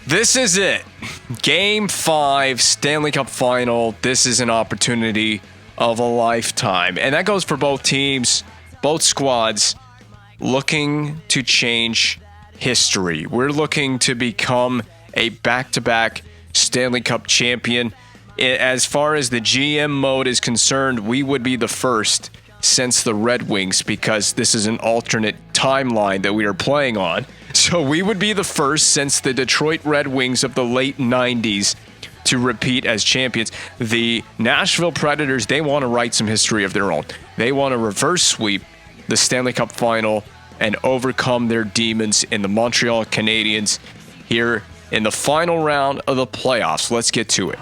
This is it. Game 5, Stanley Cup Final. This is an opportunity of a lifetime. And that goes for both teams, both squads, looking to change history. We're looking to become a back-to-back Stanley Cup champion. As far as the GM mode is concerned, we would be the first since the Red Wings, because this is an alternate timeline that we are playing on. So we would be the first since the Detroit Red Wings of the late 90s to repeat as champions. The Nashville Predators, they want to write some history of their own. They want to reverse sweep the Stanley Cup Final and overcome their demons in the Montreal Canadiens here in the final round of the playoffs. Let's get to it.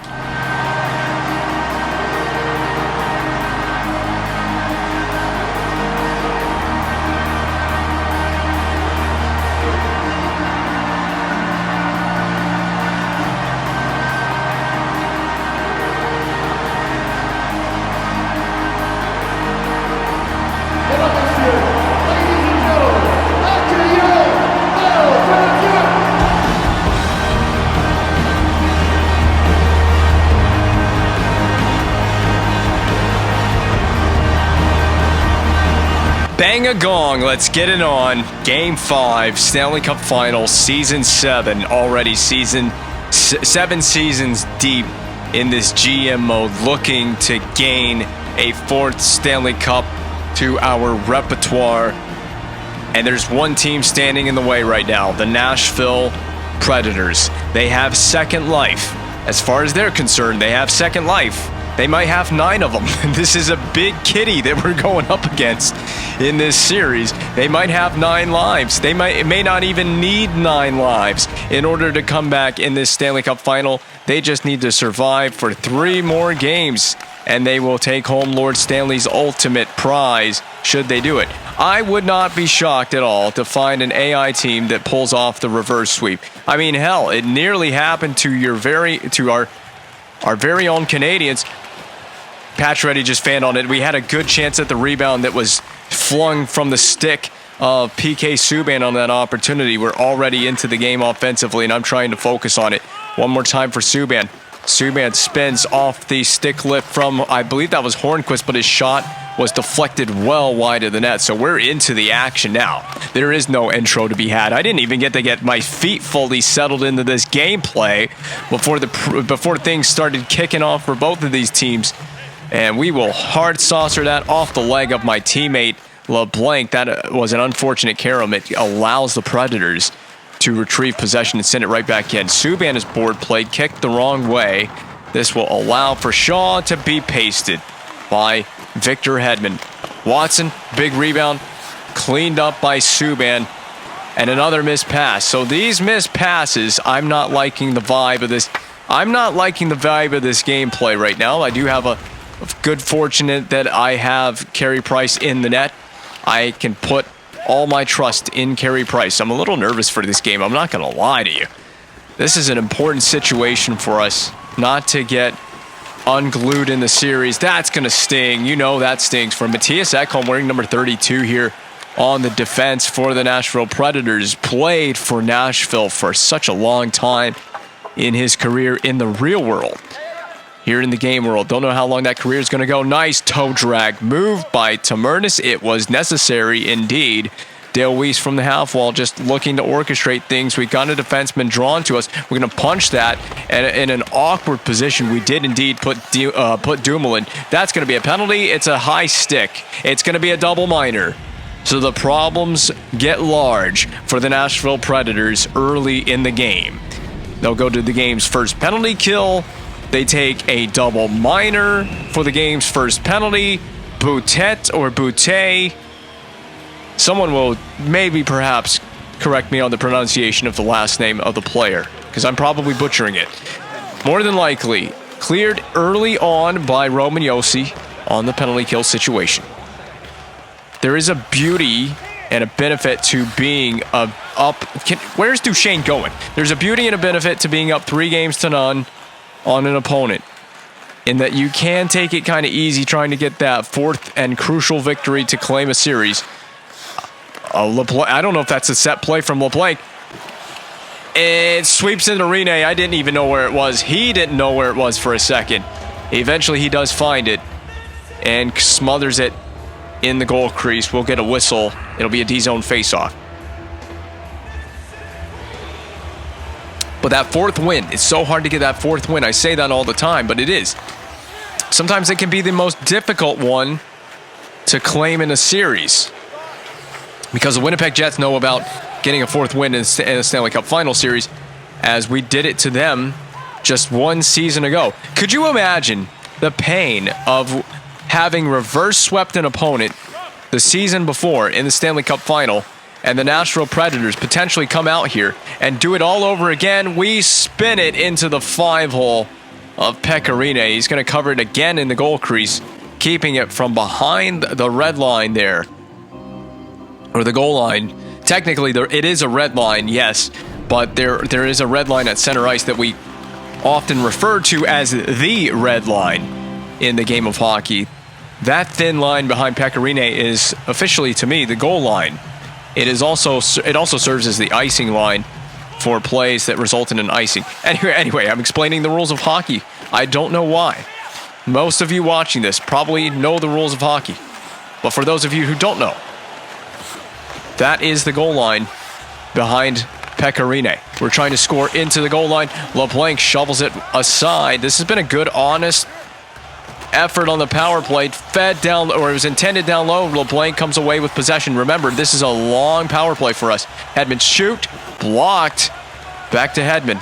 Bang a gong, let's get it on. Game 5, Stanley Cup Final, Season 7. Already seven seasons deep in this GM mode, looking to gain a 4th Stanley Cup to our repertoire. And there's one team standing in the way right now, the Nashville Predators. They have second life. As far as they're concerned, they have second life. They might have 9 of them. This is a big kitty that we're going up against in this series. They might have 9 lives. It may not even need 9 lives in order to come back in this Stanley Cup Final. They just need to survive for 3 more games, and they will take home Lord Stanley's ultimate prize should they do it. I would not be shocked at all to find an AI team that pulls off the reverse sweep. I mean, hell, it nearly happened to our very own Canadiens. Pacioretty just fanned on it. We had a good chance at the rebound that was flung from the stick of PK Subban on that opportunity. We're already into the game offensively, and I'm trying to focus on it. One more time for Subban. Subban spins off the stick lift from, I believe that was Hornquist, but his shot was deflected well wide of the net. So we're into the action now. There is no intro to be had. I didn't even get to get my feet fully settled into this gameplay before things started kicking off for both of these teams. And we will hard saucer that off the leg of my teammate LeBlanc. That was an unfortunate carom. It allows the Predators to retrieve possession and send it right back in. Subban is board played, kicked the wrong way. This will allow for Shaw to be pasted by Victor Hedman. Watson, big rebound, cleaned up by Subban, and another missed pass. So these missed passes, I'm not liking the vibe of this. I'm not liking the vibe of this gameplay right now. I do have a good fortune that I have Carey Price in the net. I can put all my trust in Carey Price. I'm a little nervous for this game. I'm not going to lie to you. This is an important situation for us not to get unglued in the series. That's going to sting. You know that stings. For Matthias Ekholm, wearing number 32 here on the defense for the Nashville Predators. Played for Nashville for such a long time in his career in the real world. Here in the game world. Don't know how long that career is going to go. Nice toe drag move by Tamernis. It was necessary indeed. Dale Weiss from the half wall just looking to orchestrate things. We got a defenseman drawn to us. We're going to punch that. And in an awkward position, we did indeed put Dumoulin. That's going to be a penalty. It's a high stick. It's going to be a double minor. So the problems get large for the Nashville Predators early in the game. They'll go to the game's first penalty kill. They take a double minor for the game's first penalty. Boutet or Boutet. Someone will maybe perhaps correct me on the pronunciation of the last name of the player, because I'm probably butchering it. More than likely, cleared early on by Roman Josi on the penalty kill situation. There is a beauty and a benefit to being up. Where's Duchesne going? There's a beauty and a benefit to being up 3-0 on an opponent, in that you can take it kind of easy trying to get that 4th and crucial victory to claim a series. I don't know if that's a set play from LeBlanc. It sweeps into Rene. I didn't even know where it was. He didn't know where it was for a second. Eventually, he does find it and smothers it in the goal crease. We'll get a whistle. It'll be a D-zone face-off. But that fourth win, it's so hard to get that fourth win. I say that all the time, but it is. Sometimes it can be the most difficult one to claim in a series. Because the Winnipeg Jets know about getting a fourth win in a Stanley Cup Final Series, as we did it to them just one season ago. Could you imagine the pain of having reverse swept an opponent the season before in the Stanley Cup Final, and the Nashville Predators potentially come out here and do it all over again? We spin it into the 5-hole of Pekka Rinne. He's going to cover it again in the goal crease, keeping it from behind the red line there, or the goal line. Technically, it is a red line, yes, but there is a red line at center ice that we often refer to as the red line in the game of hockey. That thin line behind Pekka Rinne is officially, to me, the goal line. It also serves as the icing line for plays that result in an icing. Anyway, I'm explaining the rules of hockey. I don't know why. Most of you watching this probably know the rules of hockey. But for those of you who don't know, that is the goal line behind Pekka Rinne. We're trying to score into the goal line. LeBlanc shovels it aside. This has been a good, honest effort on the power play. Fed down, or it was intended down low. LeBlanc comes away with possession. Remember, this is a long power play for us. Hedman shoot, blocked. Back to Hedman.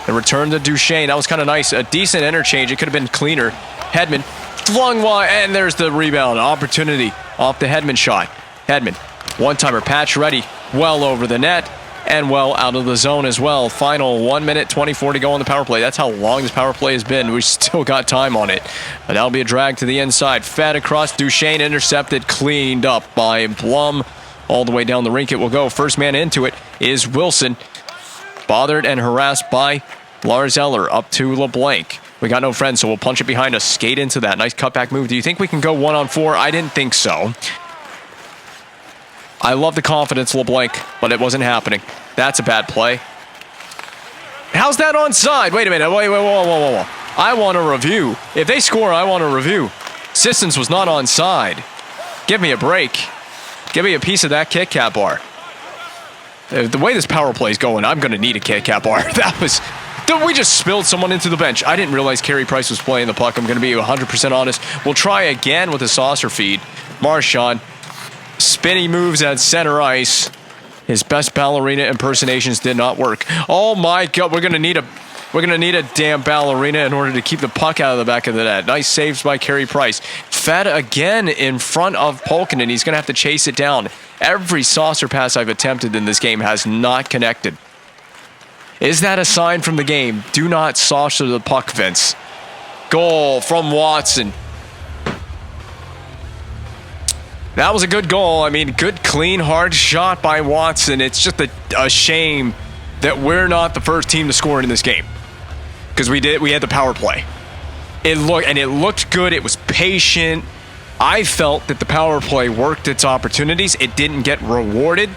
The return to Duchesne. That was kind of nice. A decent interchange. It could have been cleaner. Hedman flung wide, and there's the rebound. Opportunity off the Hedman shot. Hedman, one-timer, patch ready. Well over the net, and well out of the zone as well. Final 1 minute 24 to go on the power play. That's how long this power play has been. We still got time on it. But that'll be a drag to the inside. Fed across. Duchesne intercepted. Cleaned up by Blum. All the way down the rink it will go. First man into it is Wilson. Bothered and harassed by Lars Eller. Up to LeBlanc. We got no friends, so we'll punch it behind us. Skate into that. Nice cutback move. Do you think we can go 1-on-4? I didn't think so. I love the confidence, LeBlanc, but it wasn't happening. That's a bad play. How's that onside? Wait a minute. Wait, whoa. I want a review. If they score, I want a review. Sissons was not onside. Give me a break. Give me a piece of that Kit Kat bar. The way this power play is going, I'm going to need a Kit Kat bar. We just spilled someone into the bench. I didn't realize Carey Price was playing the puck. I'm going to be 100% honest. We'll try again with a saucer feed. Marchand. Spinny moves at center ice. His best ballerina impersonations did not work. Oh my God, we're gonna need a damn ballerina in order to keep the puck out of the back of the net. Nice saves by Carey Price. Fed again in front of Polkinen. He's gonna have to chase it down. Every saucer pass I've attempted in this game has not connected. Is that a sign from the game? Do not saucer the puck, Vince. Goal from Watson. That was a good goal. I mean, good, clean, hard shot by Watson. It's just a shame that we're not the first team to score in this game, because we had the power play. It looked good. It was patient. I felt that the power play worked its opportunities. It didn't get rewarded.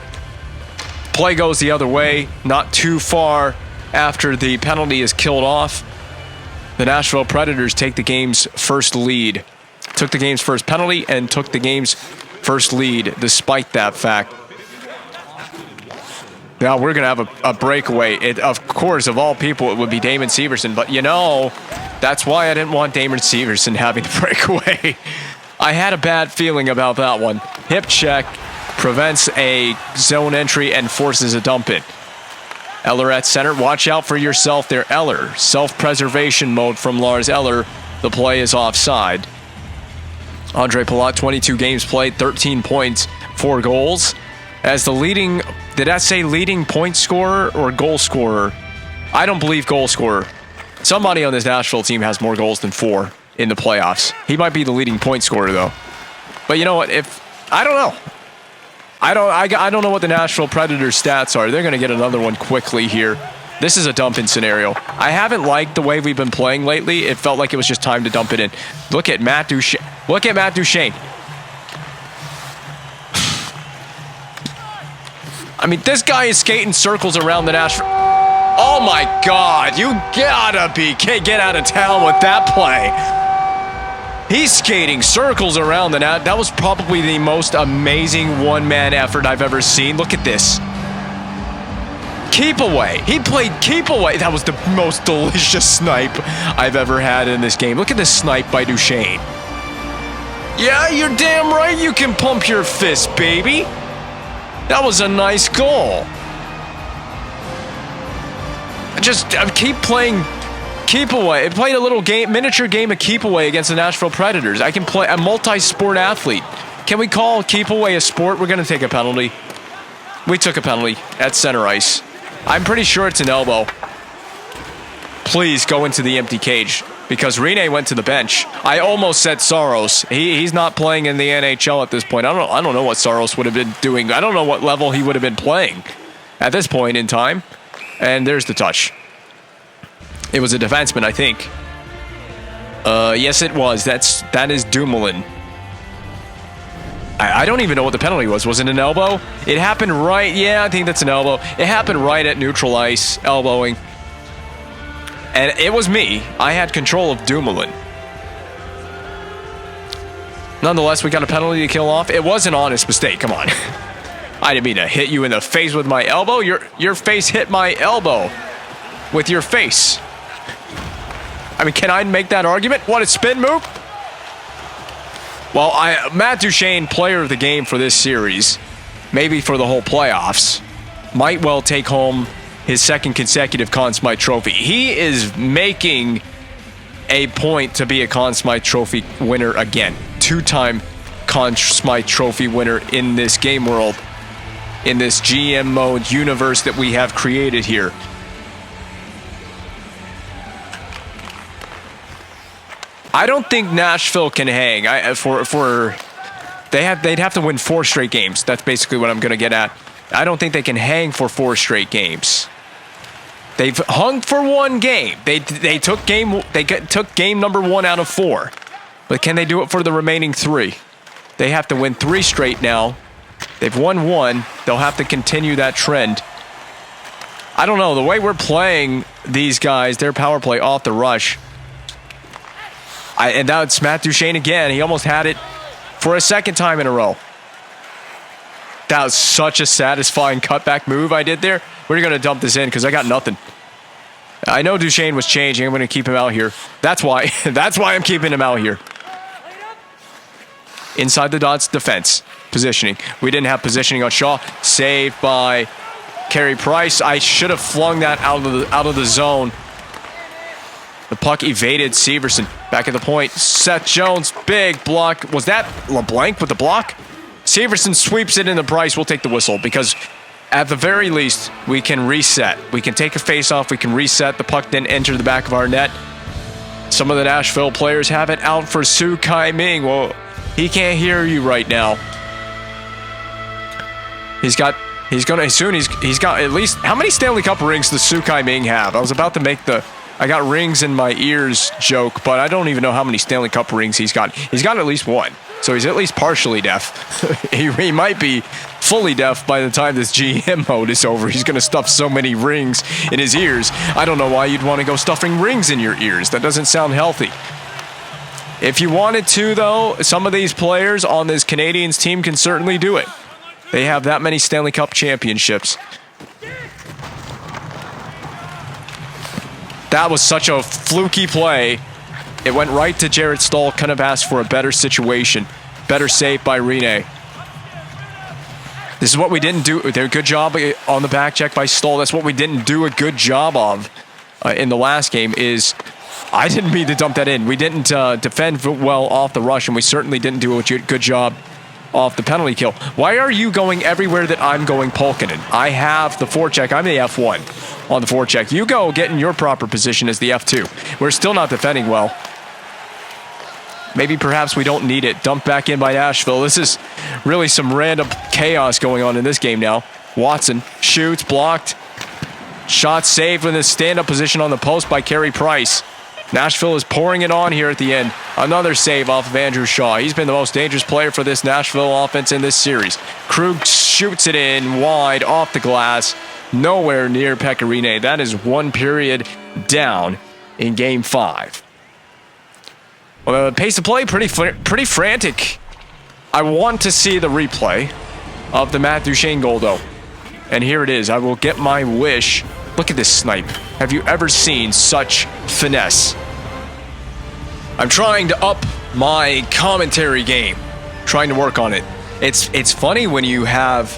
Play goes the other way, not too far after the penalty is killed off. The Nashville Predators take the game's first lead. Took the game's first penalty and took the game's first lead despite that fact. Now we're going to have a breakaway. Of course, of all people, it would be Damon Severson. But, that's why I didn't want Damon Severson having the breakaway. I had a bad feeling about that one. Hip check prevents a zone entry and forces a dump in. Eller at center. Watch out for yourself there, Eller. Self-preservation mode from Lars Eller. The play is offside. Andre Palat, 22 games played, 13 points, 4 goals. As the leading, did that say leading point scorer or goal scorer? I don't believe goal scorer. Somebody on this Nashville team has more goals than 4 in the playoffs. He might be the leading point scorer, though. But you know what? I don't know. I don't know what the Nashville Predators stats are. They're going to get another one quickly here. This is a dump-in scenario. I haven't liked the way we've been playing lately. It felt like it was just time to dump it in. Look at Matt Duchesne. Look at Matt Duchesne. I mean, this guy is skating circles around the Nashville. Oh my God, you gotta get out of town with that play. He's skating circles around the net. That was probably the most amazing one-man effort I've ever seen. Look at this. Keep away. He played keep away. That was the most delicious snipe I've ever had in this game. Look at this snipe by Duchesne. Yeah, you're damn right you can pump your fist, baby. That was a nice goal. I keep playing keep away. I played a little miniature game of keep away against the Nashville Predators. I can play a multi-sport athlete. Can we call keep away a sport? We're going to take a penalty. We took a penalty at center ice. I'm pretty sure it's an elbow. Please go into the empty cage because Rene went to the bench. I almost said Saros. He's not playing in the NHL at this point. I don't know what Saros would have been doing. I don't know what level he would have been playing at this point in time. And there's the touch. It was a defenseman, I think. Yes, it was. That is Dumoulin. I don't even know what the penalty was. Was it an elbow? It happened right... Yeah, I think that's an elbow. It happened right at neutral ice, elbowing. And it was me. I had control of Dumoulin. Nonetheless, we got a penalty to kill off. It was an honest mistake. Come on. I didn't mean to hit you in the face with my elbow. Your face hit my elbow with your face. I mean, can I make that argument? What, a spin move? Well, Matt Duchesne, player of the game for this series, maybe for the whole playoffs, might well take home his second consecutive Conn Smythe Trophy. He is making a point to be a Conn Smythe Trophy winner again. Two-time Conn Smythe Trophy winner in this game world, in this GM mode universe that we have created here. I don't think Nashville can hang. They'd have to win 4 straight games. That's basically what I'm going to get at. I don't think they can hang for 4 straight games. They've hung for 1 game. They took game number 1 out of 4. But can they do it for the remaining 3? They have to win 3 straight now. They've won 1. They'll have to continue that trend. I don't know. The way we're playing these guys, their power play off the rush. And now it's Matt Duchesne again. He almost had it for a second time in a row. That was such a satisfying cutback move I did there. We're going to dump this in because I got nothing. I know Duchesne was changing. I'm going to keep him out here. That's why. That's why I'm keeping him out here. Inside the dots defense. Positioning. We didn't have positioning on Shaw. Saved by Carey Price. I should have flung that out of the zone. The puck evaded Severson. Back at the point. Seth Jones. Big block. Was that LeBlanc with the block? Severson sweeps it into Price. We'll take the whistle because at the very least, we can reset. We can take a face-off. We can reset. The puck then enter the back of our net. Some of the Nashville players have it out for Su Kai Ming. Well, he can't hear you right now. He's got at least, how many Stanley Cup rings does Su Kai Ming have? I was about to make the I got rings in my ears joke, but I don't even know how many Stanley Cup rings he's got. He's got at least 1. So he's at least partially deaf. he might be fully deaf by the time this GM mode is over. He's going to stuff so many rings in his ears. I don't know why you'd want to go stuffing rings in your ears. That doesn't sound healthy. If you wanted to, though, some of these players on this Canadiens team can certainly do it. They have that many Stanley Cup championships. That was such a fluky play. It went right to Jarrett Stahl. Couldn't have asked for a better situation. Better save by Rene. This is what we didn't do. They're a good job on the back check by Stahl. That's what we didn't do a good job of in the last game is... I didn't mean to dump that in. We didn't defend well off the rush, and we certainly didn't do a good job off the penalty kill. Why are you going everywhere that I'm going Polkinen? I have the forecheck. I'm the F1 on the forecheck. You go get in your proper position as the F2. We're still not defending well. Maybe perhaps we don't need it. Dumped back in by Nashville. This is really some random chaos going on in this game now. Watson shoots, blocked. Shot saved in the stand-up position on the post by Carey Price. Nashville is pouring it on here at the end. Another save off of Andrew Shaw. He's been the most dangerous player for this Nashville offense in this series. Krug shoots it in wide off the glass. nowhere near Pekka Rinne. That is 1 period down in Game 5. Well, the pace of play, pretty frantic. I want to see the replay of the Matt Duchene goal, though. And here it is. I will get my wish. Look at this snipe. Have you ever seen such finesse? I'm trying to up my commentary game. Trying to work on it. It's funny when you have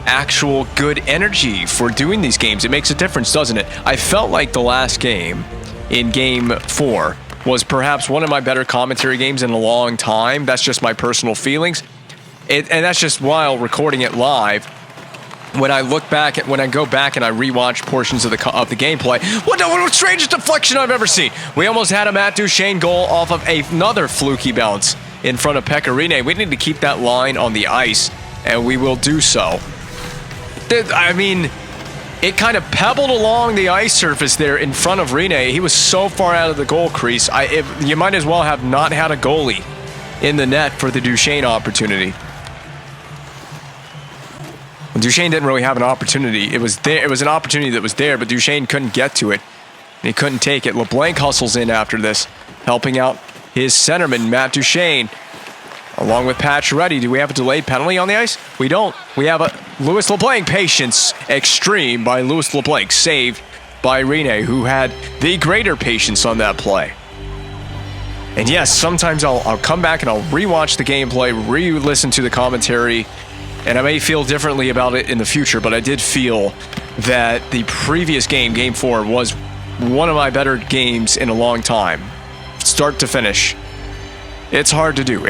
actual good energy for doing these games. It makes a difference, doesn't it? I felt like the last game in Game 4 was perhaps one of my better commentary games in a long time. That's just my personal feelings. And that's just while recording it live. When I look back, when I go back and I rewatch portions of the gameplay, what the strangest deflection I've ever seen. We almost had a Matt Duchene goal off of another fluky bounce in front of Pekka Rinne. We need to keep that line on the ice, and we will do so. I mean, it kind of pebbled along the ice surface there in front of Rinne. He was so far out of the goal crease. You might as well have not had a goalie in the net for the Duchene opportunity. Duchene didn't really have an opportunity. It was there. It was an opportunity that was there, but Duchene couldn't get to it. And he couldn't take it. LeBlanc hustles in after this, helping out his centerman, Matt Duchene, along with Pacioretty. Do we have a delayed penalty on the ice? We don't. We have a Louis LeBlanc patience extreme by Louis LeBlanc, saved by Rinne, who had the greater patience on that play. And yes, sometimes I'll come back and I'll rewatch the gameplay, re-listen to the commentary, and I may feel differently about it in the future, but I did feel that the previous game, Game 4, was one of my better games in a long time. Start to finish. It's hard to do.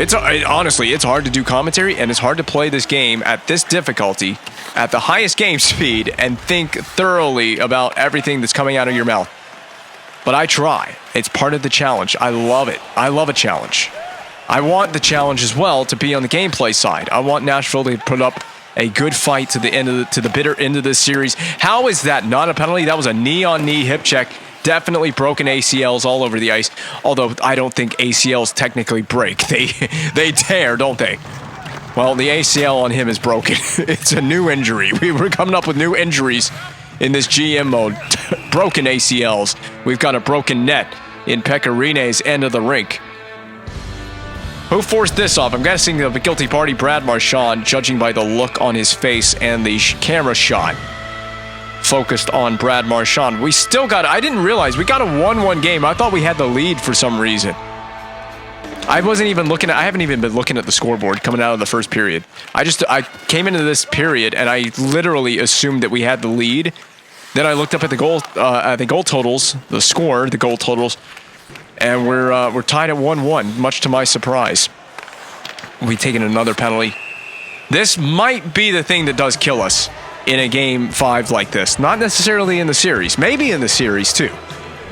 Honestly, it's hard to do commentary, and it's hard to play this game at this difficulty, at the highest game speed, and think thoroughly about everything that's coming out of your mouth. But I try. It's part of the challenge. I love it. I love a challenge. I want the challenge as well to be on the gameplay side. I want Nashville to put up a good fight to the bitter end of this series. How is that not a penalty? That was a knee-on-knee hip check. Definitely broken ACLs all over the ice. Although I don't think ACLs technically break. They tear, don't they? Well, the ACL on him is broken. It's a new injury. We were coming up with new injuries in this GM mode. Broken ACLs. We've got a broken net in Pekka Rinne's end of the rink. Who forced this off? I'm guessing the guilty party, Brad Marchand, judging by the look on his face and the camera shot focused on Brad Marchand. We still got, I didn't realize, we got a 1-1 game. I thought we had the lead for some reason. I haven't even been looking at the scoreboard coming out of the first period. I came into this period and I literally assumed that we had the lead. Then I looked up at the goal totals, the goal totals, and we're tied at 1-1, much to my surprise. We've taken another penalty. This might be the thing that does kill us in a Game 5 like this. Not necessarily in the series. Maybe in the series, too.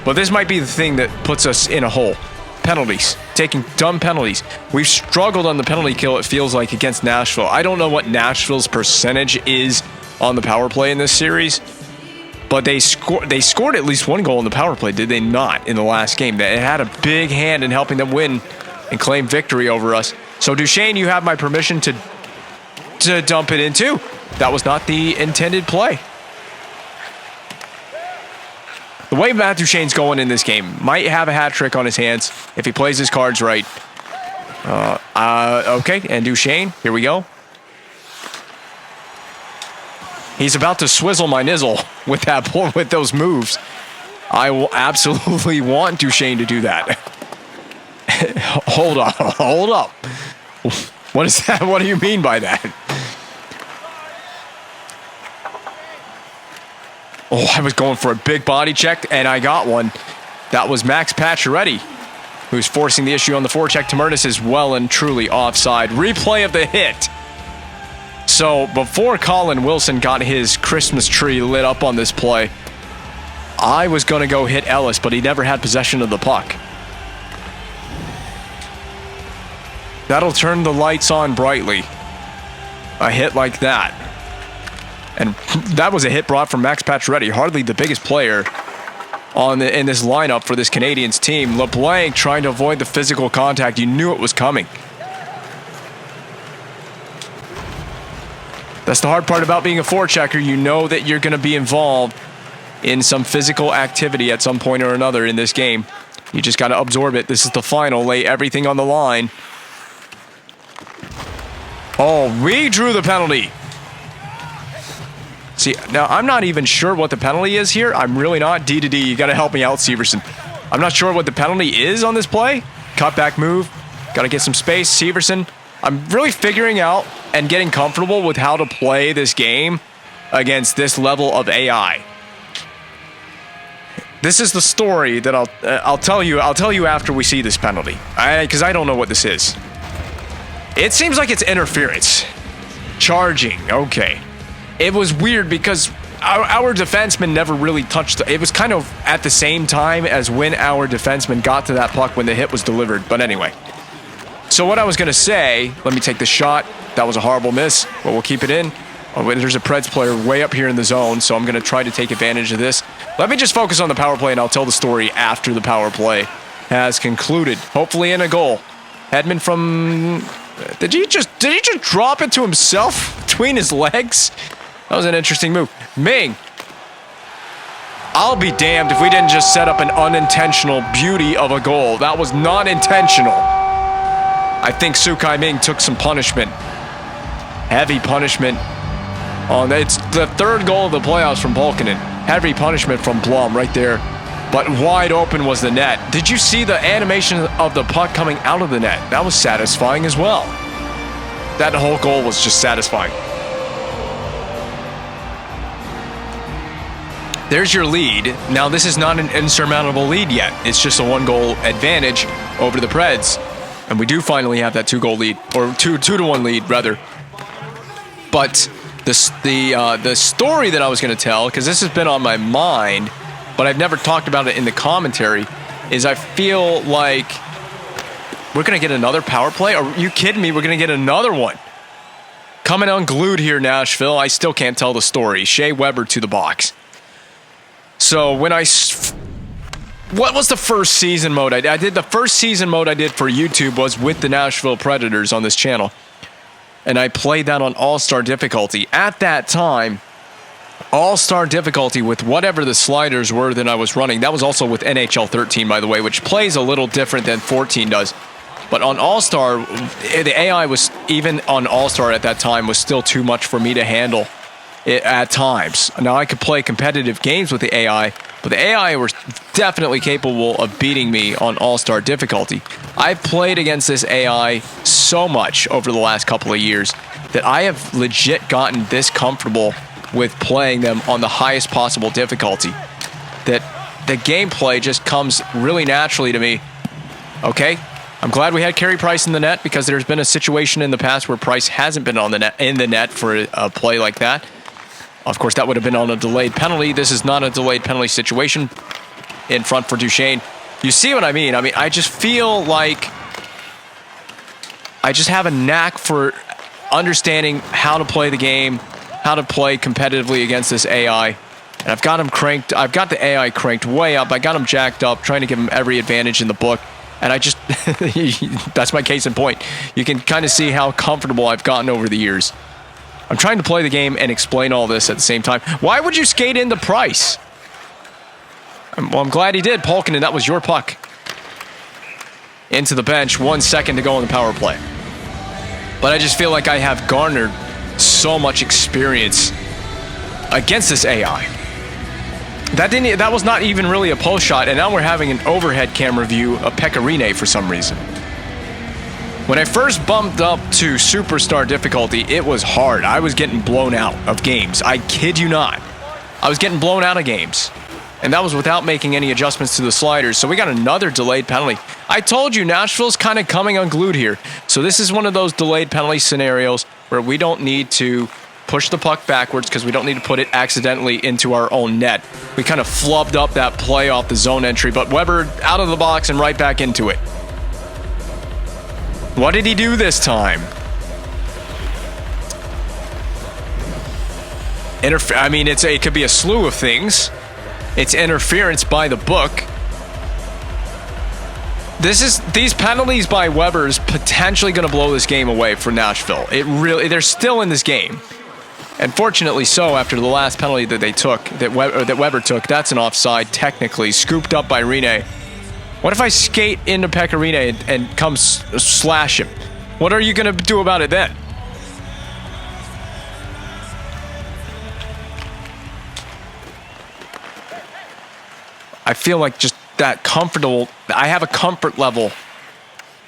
But this might be the thing that puts us in a hole. Penalties. Taking dumb penalties. We've struggled on the penalty kill, it feels like, against Nashville. I don't know what Nashville's percentage is on the power play in this series. But they scored at least one goal in the power play, did they not, in the last game? It had a big hand in helping them win and claim victory over us. So, Duchene, you have my permission to dump it in, too. That was not the intended play. The way Matt Duchene's going in this game might have a hat trick on his hands if he plays his cards right. Okay, and Duchene, here we go. He's about to swizzle my nizzle with those moves. I will absolutely want Duchene to do that. Hold up. What is that? What do you mean by that? Oh, I was going for a big body check, and I got one. That was Max Pacioretty, who's forcing the issue on the forecheck. Temertis is well and truly offside. Replay of the hit. So, before Colin Wilson got his Christmas tree lit up on this play, I was going to go hit Ellis, but he never had possession of the puck. That'll turn the lights on brightly. A hit like that. And that was a hit brought from Max Pacioretty, hardly the biggest player in this lineup for this Canadiens team. LeBlanc trying to avoid the physical contact. You knew it was coming. That's the hard part about being a forechecker. You know that you're going to be involved in some physical activity at some point or another in this game. You just got to absorb it. This is the final. Lay everything on the line. Oh, we drew the penalty. See, now I'm not even sure what the penalty is here. I'm really not. D to D. You got to help me out, Severson. I'm not sure what the penalty is on this play. Cutback move. Got to get some space. Severson. I'm really figuring out and getting comfortable with how to play this game against this level of AI. This is the story that I'll tell you. I'll tell you after we see this penalty, because I don't know what this is. It seems like it's interference. Charging. Okay. It was weird because our defenseman never really touched it. It was kind of at the same time as when our defenseman got to that puck when the hit was delivered. But anyway. So what I was going to say, let me take the shot. That was a horrible miss, but we'll keep it in. Oh, there's a Preds player way up here in the zone, so I'm going to try to take advantage of this. Let me just focus on the power play, and I'll tell the story after the power play has concluded. Hopefully in a goal. Hedman from... Did he just drop it to himself between his legs? That was an interesting move. Ming. I'll be damned if we didn't just set up an unintentional beauty of a goal. That was not intentional. I think Sukai Ming took some punishment. Heavy punishment. It's the third goal of the playoffs from Bulkinen. Heavy punishment from Blum right there. But wide open was the net. Did you see the animation of the puck coming out of the net? That was satisfying as well. That whole goal was just satisfying. There's your lead. Now, this is not an insurmountable lead yet. It's just a one-goal advantage over the Preds. And we do finally have that 2-goal lead, or 2-1 lead, rather. But the story that I was going to tell, because this has been on my mind, but I've never talked about it in the commentary, is I feel like we're going to get another power play. Are you kidding me? We're going to get another one. Coming unglued here, Nashville. I still can't tell the story. Shea Weber to the box. So when what was the first season mode I did? The first season mode I did for YouTube was with the Nashville Predators on this channel. And I played that on All-Star difficulty. At that time, All-Star difficulty with whatever the sliders were that I was running. That was also with NHL 13, by the way, which plays a little different than 14 does. But on All-Star, the AI was, even on All-Star at that time, was still too much for me to handle at times. Now, I could play competitive games with the AI, but the AI were definitely capable of beating me on All-Star difficulty. I've played against this AI so much over the last couple of years that I have legit gotten this comfortable with playing them on the highest possible difficulty that the gameplay just comes really naturally to me. Okay, I'm glad we had Carey Price in the net, because there's been a situation in the past where Price hasn't been on the net, in the net for a play like that. Of course, that would have been on a delayed penalty. This is not a delayed penalty situation in front for Duchesne. You see what I mean? I just feel like I just have a knack for understanding how to play the game, how to play competitively against this AI. And I've got him cranked. I've got the AI cranked way up. I got him jacked up, trying to give him every advantage in the book. And I just, that's my case in point. You can kind of see how comfortable I've gotten over the years. I'm trying to play the game and explain all this at the same time. Why would you skate into Price? Well, I'm glad he did. Polkinen, that was your puck. Into the bench, 1 second to go on the power play. But I just feel like I have garnered so much experience against this AI. That was not even really a post shot, and now we're having an overhead camera view of Pecorine for some reason. When I first bumped up to Superstar difficulty, it was hard. I was getting blown out of games. I kid you not. I was getting blown out of games. And that was without making any adjustments to the sliders. So we got another delayed penalty. I told you, Nashville's kind of coming unglued here. So this is one of those delayed penalty scenarios where we don't need to push the puck backwards, because we don't need to put it accidentally into our own net. We kind of flubbed up that play off the zone entry, but Weber out of the box and right back into it. What did he do this time? It could be a slew of things. It's interference by the book. These penalties by Weber is potentially going to blow this game away for Nashville. They're still in this game. And fortunately so, after the last penalty that they took, that Weber took, that's an offside technically, scooped up by Rinne. What if I skate into Pekka Rinne and come slash him? What are you going to do about it then? I feel like just that comfortable. I have a comfort level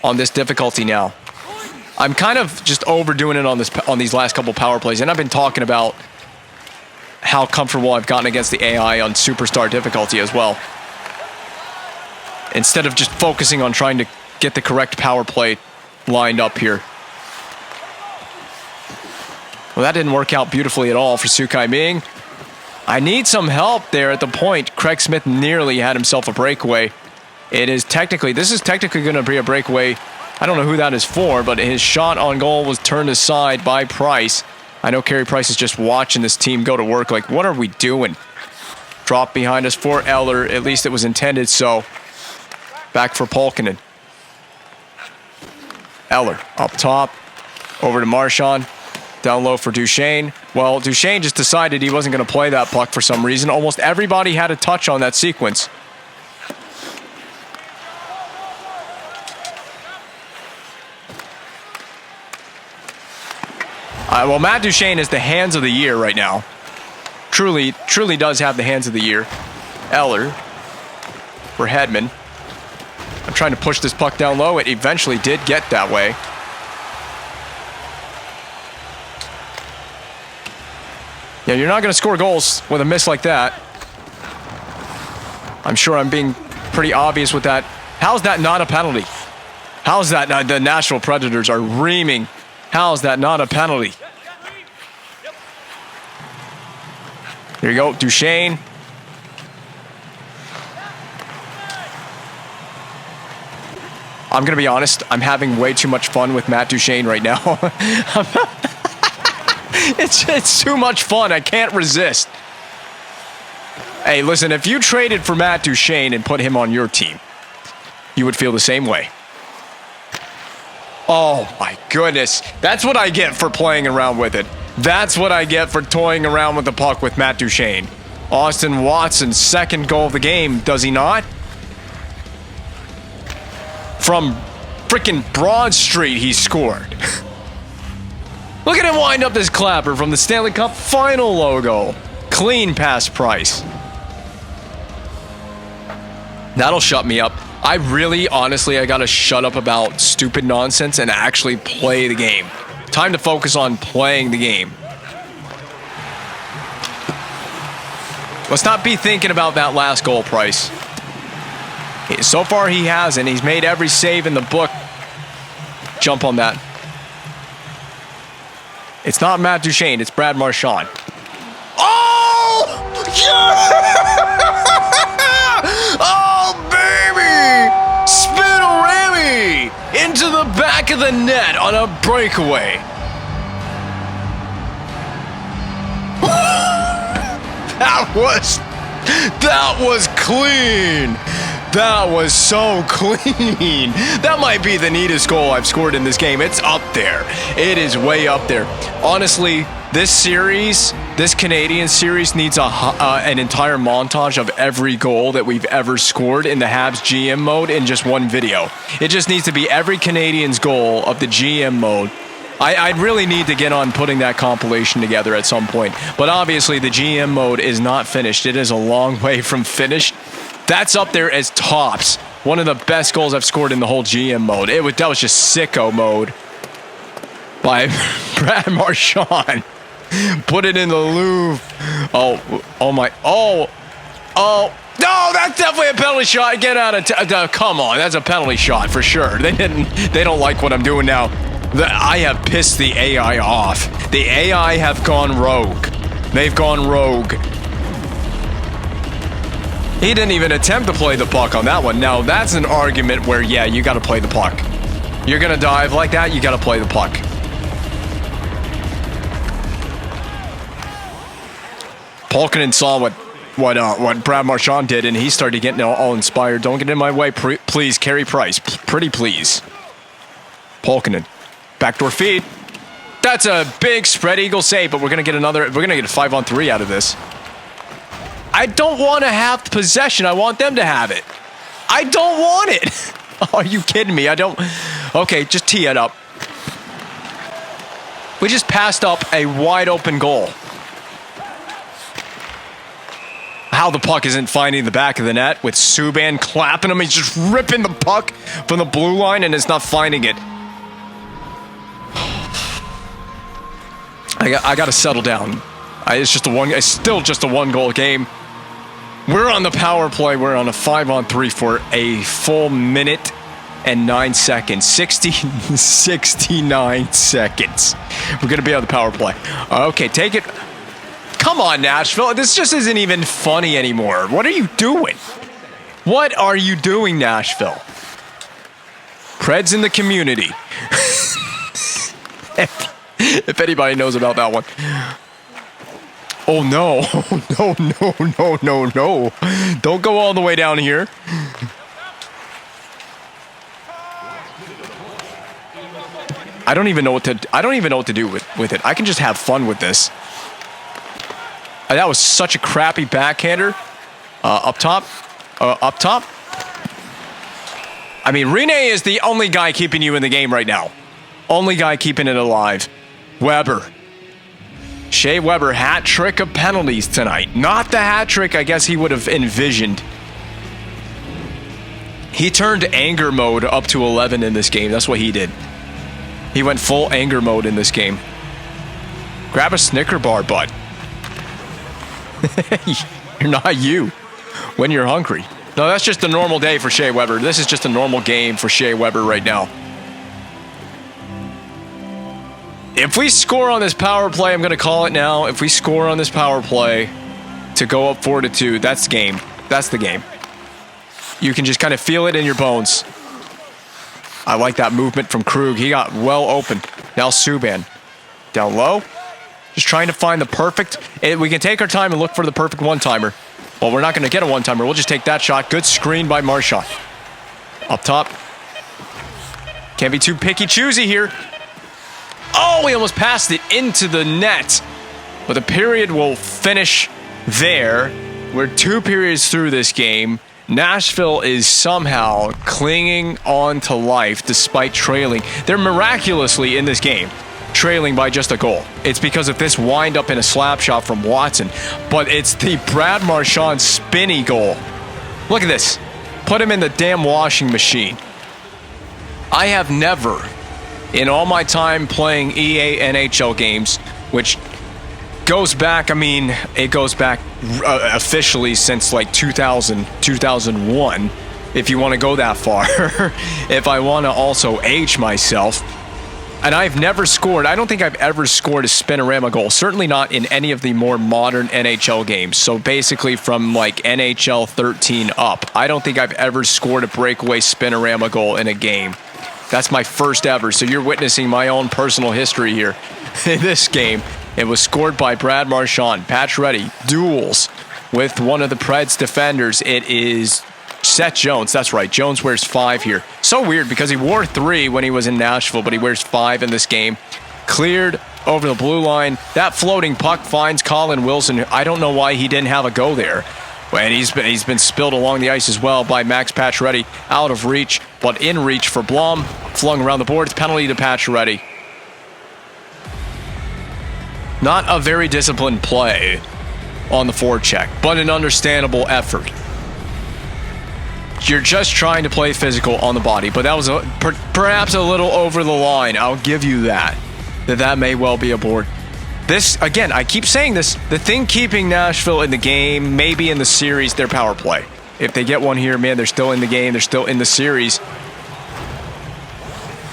on this difficulty now. I'm kind of just overdoing it on these last couple power plays, and I've been talking about how comfortable I've gotten against the AI on Superstar difficulty as well. Instead of just focusing on trying to get the correct power play lined up here. Well, that didn't work out beautifully at all for Sukai Ming. I need some help there at the point. Craig Smith nearly had himself a breakaway. This is technically going to be a breakaway. I don't know who that is for, but his shot on goal was turned aside by Price. I know Carey Price is just watching this team go to work like, what are we doing? Drop behind us for Eller. At least it was intended so. Back for Polkinen. Eller up top. Over to Marchand. Down low for Duchesne. Well, Duchesne just decided he wasn't going to play that puck for some reason. Almost everybody had a touch on that sequence. Well, Matt Duchesne is the hands of the year right now. Truly does have the hands of the year. Eller for Hedman. I'm trying to push this puck down low. It eventually did get that way. Yeah, you're not going to score goals with a miss like that. I'm sure I'm being pretty obvious with that. How's that not a penalty? How's that not? The Nashville Predators are reaming. How's that not a penalty? Here you go, Duchesne. I'm going to be honest. I'm having way too much fun with Matt Duchesne right now. It's too much fun. I can't resist. Hey, listen, if you traded for Matt Duchesne and put him on your team, you would feel the same way. Oh, my goodness. That's what I get for playing around with it. That's what I get for toying around with the puck with Matt Duchesne. Austin Watson's second goal of the game, does he not? From freaking Broad Street, he scored. Look at him wind up this clapper from the Stanley Cup Final logo. Clean pass Price. That'll shut me up. Honestly, I gotta shut up about stupid nonsense and actually play the game. Time to focus on playing the game. Let's not be thinking about that last goal, Price. So far he hasn't. He's made every save in the book. Jump on that. It's not Matt Duchesne, it's Brad Marchand. Oh! Yeah! Oh, baby! Spinorami! Into the back of the net on a breakaway. That was clean. That was so clean. That might be the neatest goal I've scored in this game. It's up there. It is way up there. Honestly, this series, this Canadian series needs an entire montage of every goal that we've ever scored in the Habs GM mode in just one video. It just needs to be every Canadian's goal of the GM mode. I'd really need to get on putting that compilation together at some point. But obviously, the GM mode is not finished. It is a long way from finished. That's up there as tops. One of the best goals I've scored in the whole GM mode. That was just sicko mode by Brad Marchand. Put it in the Louvre. Oh my. Oh. No, that's definitely a penalty shot. Get out of come on, that's a penalty shot for sure. They don't like what I'm doing now. I have pissed the AI off. The AI have gone rogue. They've gone rogue. He didn't even attempt to play the puck on that one. Now, that's an argument where, yeah, you got to play the puck. You're going to dive like that, you got to play the puck. Polkinen saw what Brad Marchand did, and he started getting all inspired. Don't get in my way, please, Carey Price. Pretty please. Polkinen. Backdoor feed. That's a big spread eagle save, but we're going to get another. We're going to get a 5-on-3 out of this. I don't want to have possession. I want them to have it. I don't want it. Are you kidding me? I don't. Okay, just tee it up. We just passed up a wide open goal. How the puck isn't finding the back of the net with Subban clapping him. He's just ripping the puck from the blue line and it's not finding it. I got to settle down. It's still just a one-goal game. We're on the power play. We're on a 5-on-3 for a full minute and 9 seconds. 69 seconds. We're going to be on the power play. Okay, take it. Come on, Nashville. This just isn't even funny anymore. What are you doing? What are you doing, Nashville? Preds in the community. If anybody knows about that one. Oh, no. No. Don't go all the way down here. I don't even know what to do with it. I can just have fun with this. That was such a crappy backhander. Up top. I mean, Rene is the only guy keeping you in the game right now. Only guy keeping it alive. Weber. Shea Weber, hat trick of penalties tonight. Not the hat trick I guess he would have envisioned. He turned anger mode up to 11 in this game. That's what he did. He went full anger mode in this game. Grab a Snicker bar, bud. You're not you when you're hungry. No, that's just a normal day for Shea Weber. This is just a normal game for Shea Weber right now. If we score on this power play, I'm going to call it now. If we score on this power play to go up 4-2, that's the game. That's the game. You can just kind of feel it in your bones. I like that movement from Krug. He got well open. Now Subban. Down low. Just trying to find the perfect. We can take our time and look for the perfect one-timer. Well, we're not going to get a one-timer. We'll just take that shot. Good screen by Marchand. Up top. Can't be too picky-choosy here. Oh, we almost passed it into the net. But the period will finish there. We're 2 periods through this game. Nashville is somehow clinging on to life despite trailing. They're miraculously in this game, trailing by just a goal. It's because of this wind-up in a slap shot from Watson. But it's the Brad Marchand spinny goal. Look at this. Put him in the damn washing machine. I have never, in all my time playing EA NHL games, which goes back, it goes back officially since like 2000, 2001, if you want to go that far. If I want to also age myself. And I've never scored, I don't think I've ever scored a spinorama goal, certainly not in any of the more modern NHL games. So basically from like NHL 13 up, I don't think I've ever scored a breakaway spinorama goal in a game. That's my first ever, so you're witnessing my own personal history here. In this game, it was scored by Brad Marchand. Pacioretty duels with one of the Preds defenders. It is Seth Jones. That's right, Jones wears 5 here. So weird because he wore 3 when he was in Nashville, but he wears 5 in this game. Cleared over the blue line. That floating puck finds Colin Wilson. I don't know why he didn't have a go there. And he's been spilled along the ice as well by Max Pacioretty. Out of reach, but in reach for Blom. Flung around the boards. Penalty to Pacioretty. Not a very disciplined play on the forecheck, but an understandable effort. You're just trying to play physical on the body, but that was perhaps a little over the line. I'll give you that. That may well be a board. This, again, I keep saying this, the thing keeping Nashville in the game, maybe in the series, their power play. If they get one here, man, they're still in the game. They're still in the series.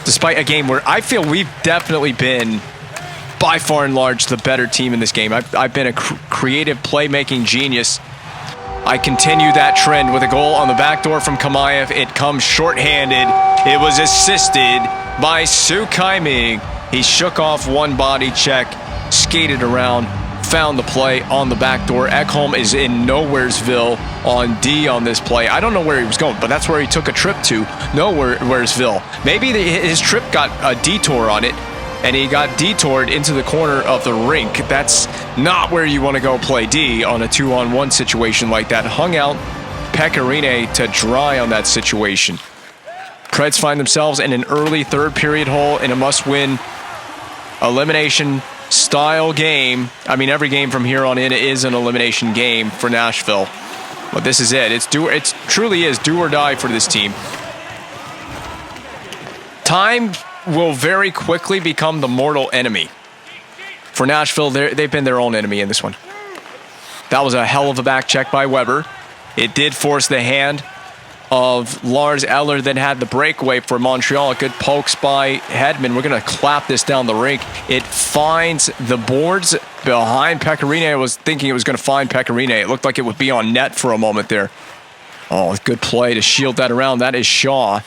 Despite a game where I feel we've definitely been, by far and large, the better team in this game. I've been a creative playmaking genius. I continue that trend with a goal on the back door from Kamayev. It comes shorthanded. It was assisted by Su-Kai Ming. He shook off one body check, skated around, found the play on the back door. Ekholm is in Nowheresville on D on this play. I don't know where he was going, but that's where he took a trip to, Nowheresville. Maybe his trip got a detour on it, and he got detoured into the corner of the rink. That's not where you want to go play D on a 2-on-1 situation like that. Hung out Pecorine to dry on that situation. Preds find themselves in an early third period hole in a must-win elimination style game. I mean, every game from here on in is an elimination game for Nashville. But this is it. It truly is do or die for this team. Time will very quickly become the mortal enemy. For Nashville, they've been their own enemy in this one. That was a hell of a back check by Weber. It did force the hand of Lars Eller, then had the breakaway for Montreal. Good pokes by Hedman. We're going to clap this down the rink. It finds the boards behind Pecorine. I was thinking it was going to find Pecorine. It looked like it would be on net for a moment there. Oh, good play to shield that around. That is Shaw.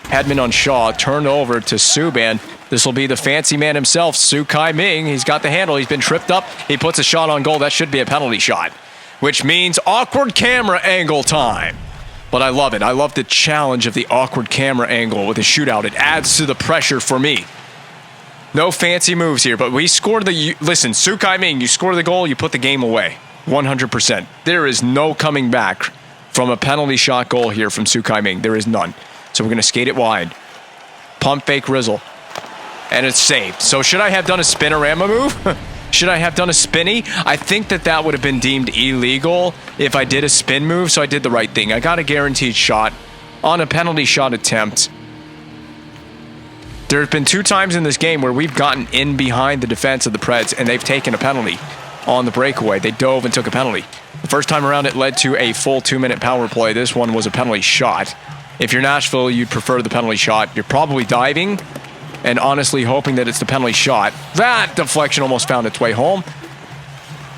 Hedman on Shaw. Turned over to Subban. This will be the fancy man himself, Su Kai Ming. He's got the handle. He's been tripped up. He puts a shot on goal. That should be a penalty shot, which means awkward camera angle time. But I love it. I love the challenge of the awkward camera angle with a shootout. It adds to the pressure for me. No fancy moves here, but we scored the... Listen, Su Kai Ming, you score the goal, you put the game away. 100%. There is no coming back from a penalty shot goal here from Su Kai Ming. There is none. So we're going to skate it wide. Pump fake Rizzle. And it's saved. So should I have done a spinorama move? Should I have done a spinny? I think that would have been deemed illegal if I did a spin move, so I did the right thing. I got a guaranteed shot on a penalty shot attempt. There have been 2 times in this game where we've gotten in behind the defense of the Preds, and they've taken a penalty on the breakaway. They dove and took a penalty. The first time around, it led to a full 2-minute power play. This one was a penalty shot. If you're Nashville, you'd prefer the penalty shot. You're probably diving and honestly hoping that it's the penalty shot. That deflection almost found its way home.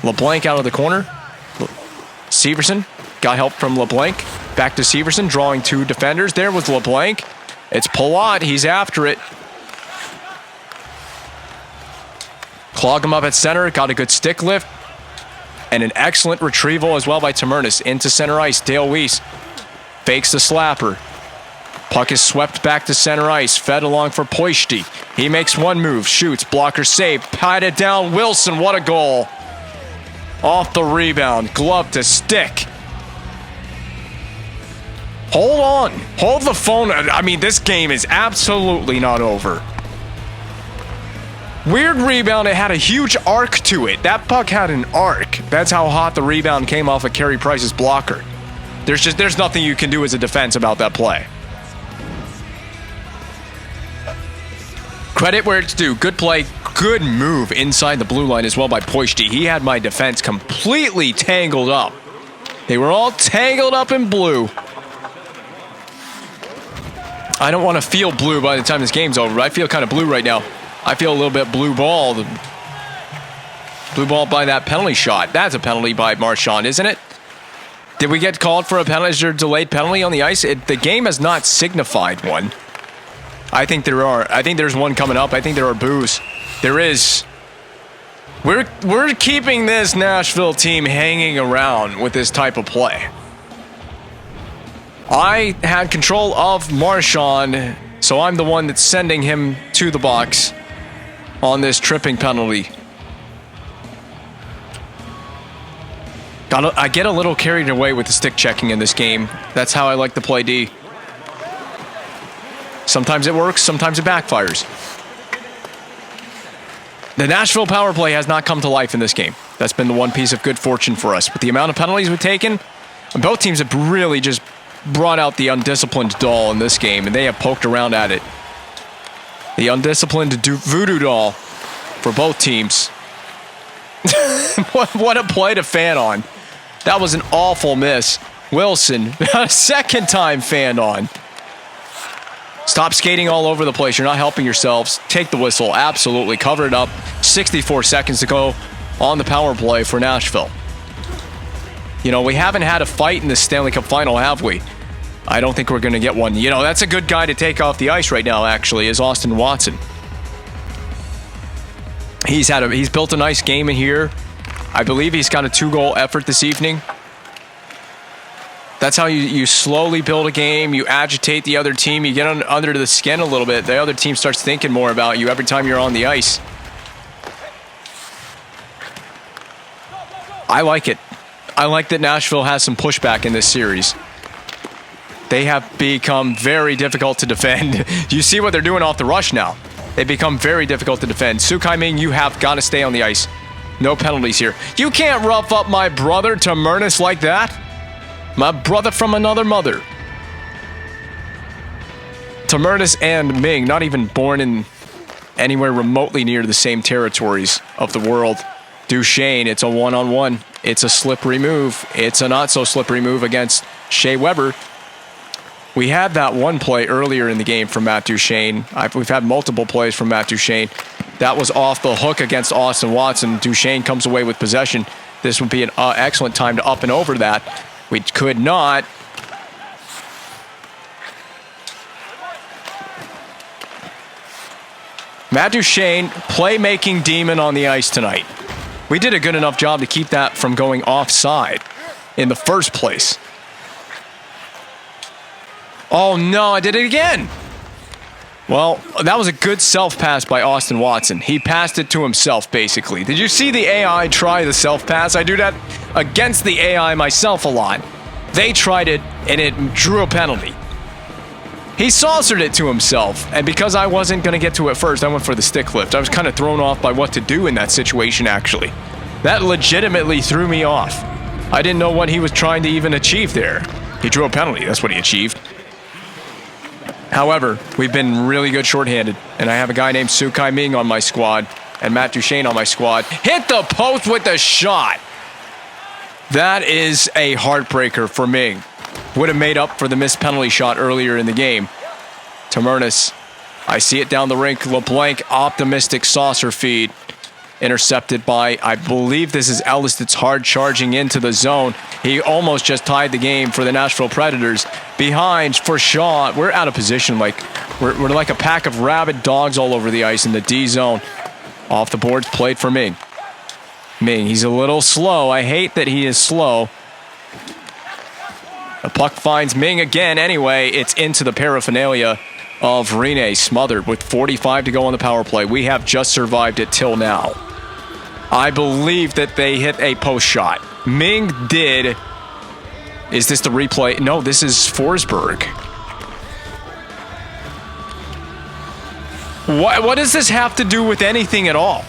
LeBlanc out of the corner. Severson got help from LeBlanc. Back to Severson, drawing 2 defenders. There was LeBlanc. It's Palat. He's after it. Clog him up at center. Got a good stick lift. And an excellent retrieval as well by Tamernis. Into center ice. Dale Weiss fakes the slapper. Puck is swept back to center ice. Fed along for Poishti. He makes one move. Shoots. Blocker save. Patted down. Wilson. What a goal. Off the rebound. Glove to stick. Hold on. Hold the phone. I mean, this game is absolutely not over. Weird rebound. It had a huge arc to it. That puck had an arc. That's how hot the rebound came off of Carey Price's blocker. There's nothing you can do as a defense about that play. Credit where it's due. Good play. Good move inside the blue line as well by Poishti. He had my defense completely tangled up. They were all tangled up in blue. I don't want to feel blue by the time this game's over, but I feel kind of blue right now. I feel a little bit blue ball. Blue ball by that penalty shot. That's a penalty by Marchand, isn't it? Did we get called for a penalty? Is there a delayed penalty on the ice? The game has not signified one. I think there are. I think there's one coming up. I think there are boos. There is. We're keeping this Nashville team hanging around with this type of play. I had control of Marchand, so I'm the one that's sending him to the box on this tripping penalty. I get a little carried away with the stick checking in this game. That's how I like to play D. Sometimes it works, sometimes it backfires. The Nashville power play has not come to life in this game. That's been the one piece of good fortune for us. With the amount of penalties we've taken, both teams have really just brought out the undisciplined doll in this game, and they have poked around at it. The undisciplined voodoo doll for both teams. What a play to fan on. That was an awful miss. Wilson, a second time fanned on. Stop skating all over the place. You're not helping yourselves. Take the whistle. Absolutely. Cover it up. 64 seconds to go on the power play for Nashville. You know, we haven't had a fight in the Stanley Cup final, have we? I don't think we're going to get one. You know, that's a good guy to take off the ice right now, actually, is Austin Watson. He's built a nice game in here. I believe he's got a 2-goal effort this evening. That's how you slowly build a game. You agitate the other team. You get under the skin a little bit. The other team starts thinking more about you every time you're on the ice. I like it. I like that Nashville has some pushback in this series. They have become very difficult to defend. You see what they're doing off the rush now. They become very difficult to defend. Sukai Ming, you have got to stay on the ice. No penalties here. You can't rough up my brother Tamurnis like that. My brother from another mother. Tamurnis and Ming, not even born in anywhere remotely near the same territories of the world. Duchesne, it's a one-on-one. It's a slippery move. It's a not-so-slippery move against Shea Weber. We had that one play earlier in the game from Matt Duchesne. We've had multiple plays from Matt Duchesne. That was off the hook against Austin Watson. Duchesne comes away with possession. This would be an excellent time to up and over that. We could not. Matt Duchesne, playmaking demon on the ice tonight. We did a good enough job to keep that from going offside in the first place. Oh no, I did it again. Well, that was a good self-pass by Austin Watson. He passed it to himself, basically. Did you see the AI try the self-pass? I do that against the AI myself a lot. They tried it, and it drew a penalty. He saucered it to himself, and because I wasn't going to get to it first, I went for the stick lift. I was kind of thrown off by what to do in that situation, actually. That legitimately threw me off. I didn't know what he was trying to even achieve there. He drew a penalty. That's what he achieved. However, we've been really good shorthanded, and I have a guy named Sukai Ming on my squad and Matt Duchesne on my squad. Hit the post with the shot. That is a heartbreaker for Ming. Would have made up for the missed penalty shot earlier in the game. Tamurnis, I see it down the rink. LeBlanc, optimistic saucer feed. Intercepted by, I believe this is Ellis that's hard charging into the zone. He almost just tied the game for the Nashville Predators. Behind for Shaw. We're out of position. We're like a pack of rabid dogs all over the ice in the D zone. Off the boards, played for Ming. Ming, he's a little slow. I hate that he is slow. The puck finds Ming again. Anyway, it's into the paraphernalia of Rene, smothered with 45 to go on the power play. We have just survived it till now. I believe that they hit a post shot. Ming did. Is this the replay? No, this is Forsberg. What does this have to do with anything at all?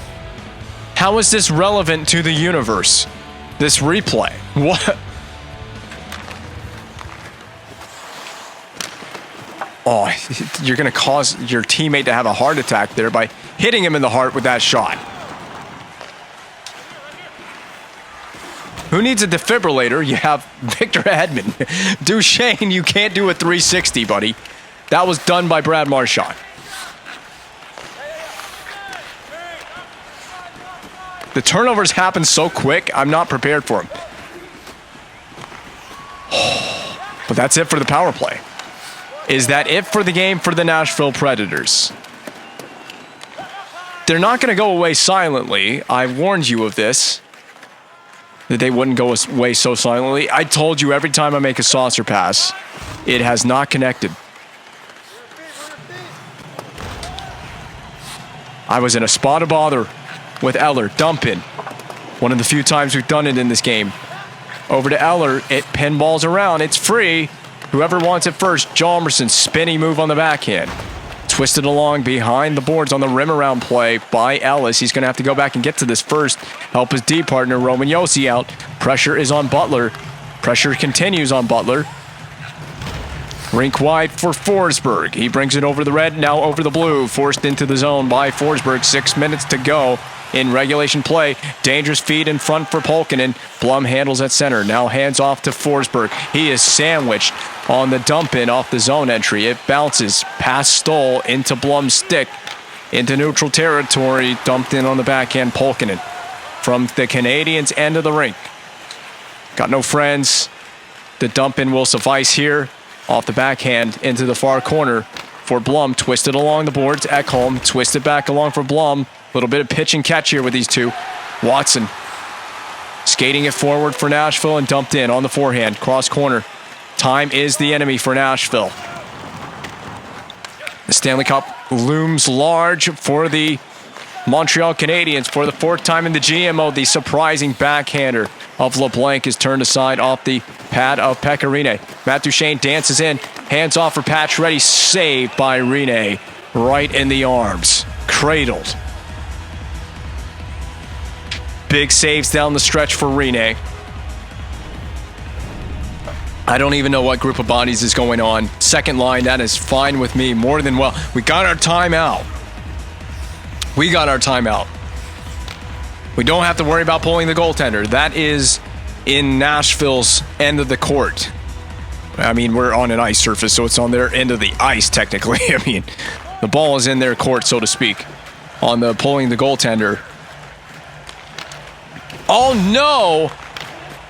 How is this relevant to the universe? This replay. What? Oh, you're going to cause your teammate to have a heart attack there by hitting him in the heart with that shot. Who needs a defibrillator? You have Victor Hedman. Duchesne, you can't do a 360, buddy. That was done by Brad Marchand. The turnovers happen so quick, I'm not prepared for them. But that's it for the power play. Is that it for the game for the Nashville Predators? They're not going to go away silently. I warned you of this. That they wouldn't go away so silently. I told you every time I make a saucer pass, it has not connected. I was in a spot of bother with Eller. Dump in. One of the few times we've done it in this game. Over to Eller. It pinballs around. It's free. Whoever wants it first. Jalmerson, spinny move on the backhand. Twisted along behind the boards on the rim around play by Ellis. He's going to have to go back and get to this first. Help his D partner, Roman Josi, out. Pressure is on Butler. Pressure continues on Butler. Rink wide for Forsberg. He brings it over the red, now over the blue. Forced into the zone by Forsberg. 6 minutes to go in regulation play. Dangerous feed in front for Polkinen. Blum handles at center. Now hands off to Forsberg. He is sandwiched on the dump in off the zone entry. It bounces past Stoll into Blum's stick. Into neutral territory. Dumped in on the backhand. Polkinen from the Canadiens' end of the rink. Got no friends. The dump in will suffice here. Off the backhand into the far corner for Blum. Twisted along the boards. Ekholm twisted back along for Blum. Little bit of pitch and catch here with these two. Watson skating it forward for Nashville and dumped in on the forehand. Cross corner. Time is the enemy for Nashville. The Stanley Cup looms large for the Montreal Canadiens for the 4th time in the GMO. The surprising backhander of LeBlanc is turned aside off the pad of Pecorine. Matt Duchene dances in, hands off for Patch, ready, saved by Rene, right in the arms, cradled. Big saves down the stretch for Rene. I don't even know what group of bodies is going on. Second line, that is fine with me, more than well. We got our timeout. We got our timeout. We don't have to worry about pulling the goaltender. That is in Nashville's end of the court. I mean, we're on an ice surface, so it's on their end of the ice, technically. I mean, the ball is in their court, so to speak, on the pulling the goaltender. Oh, no!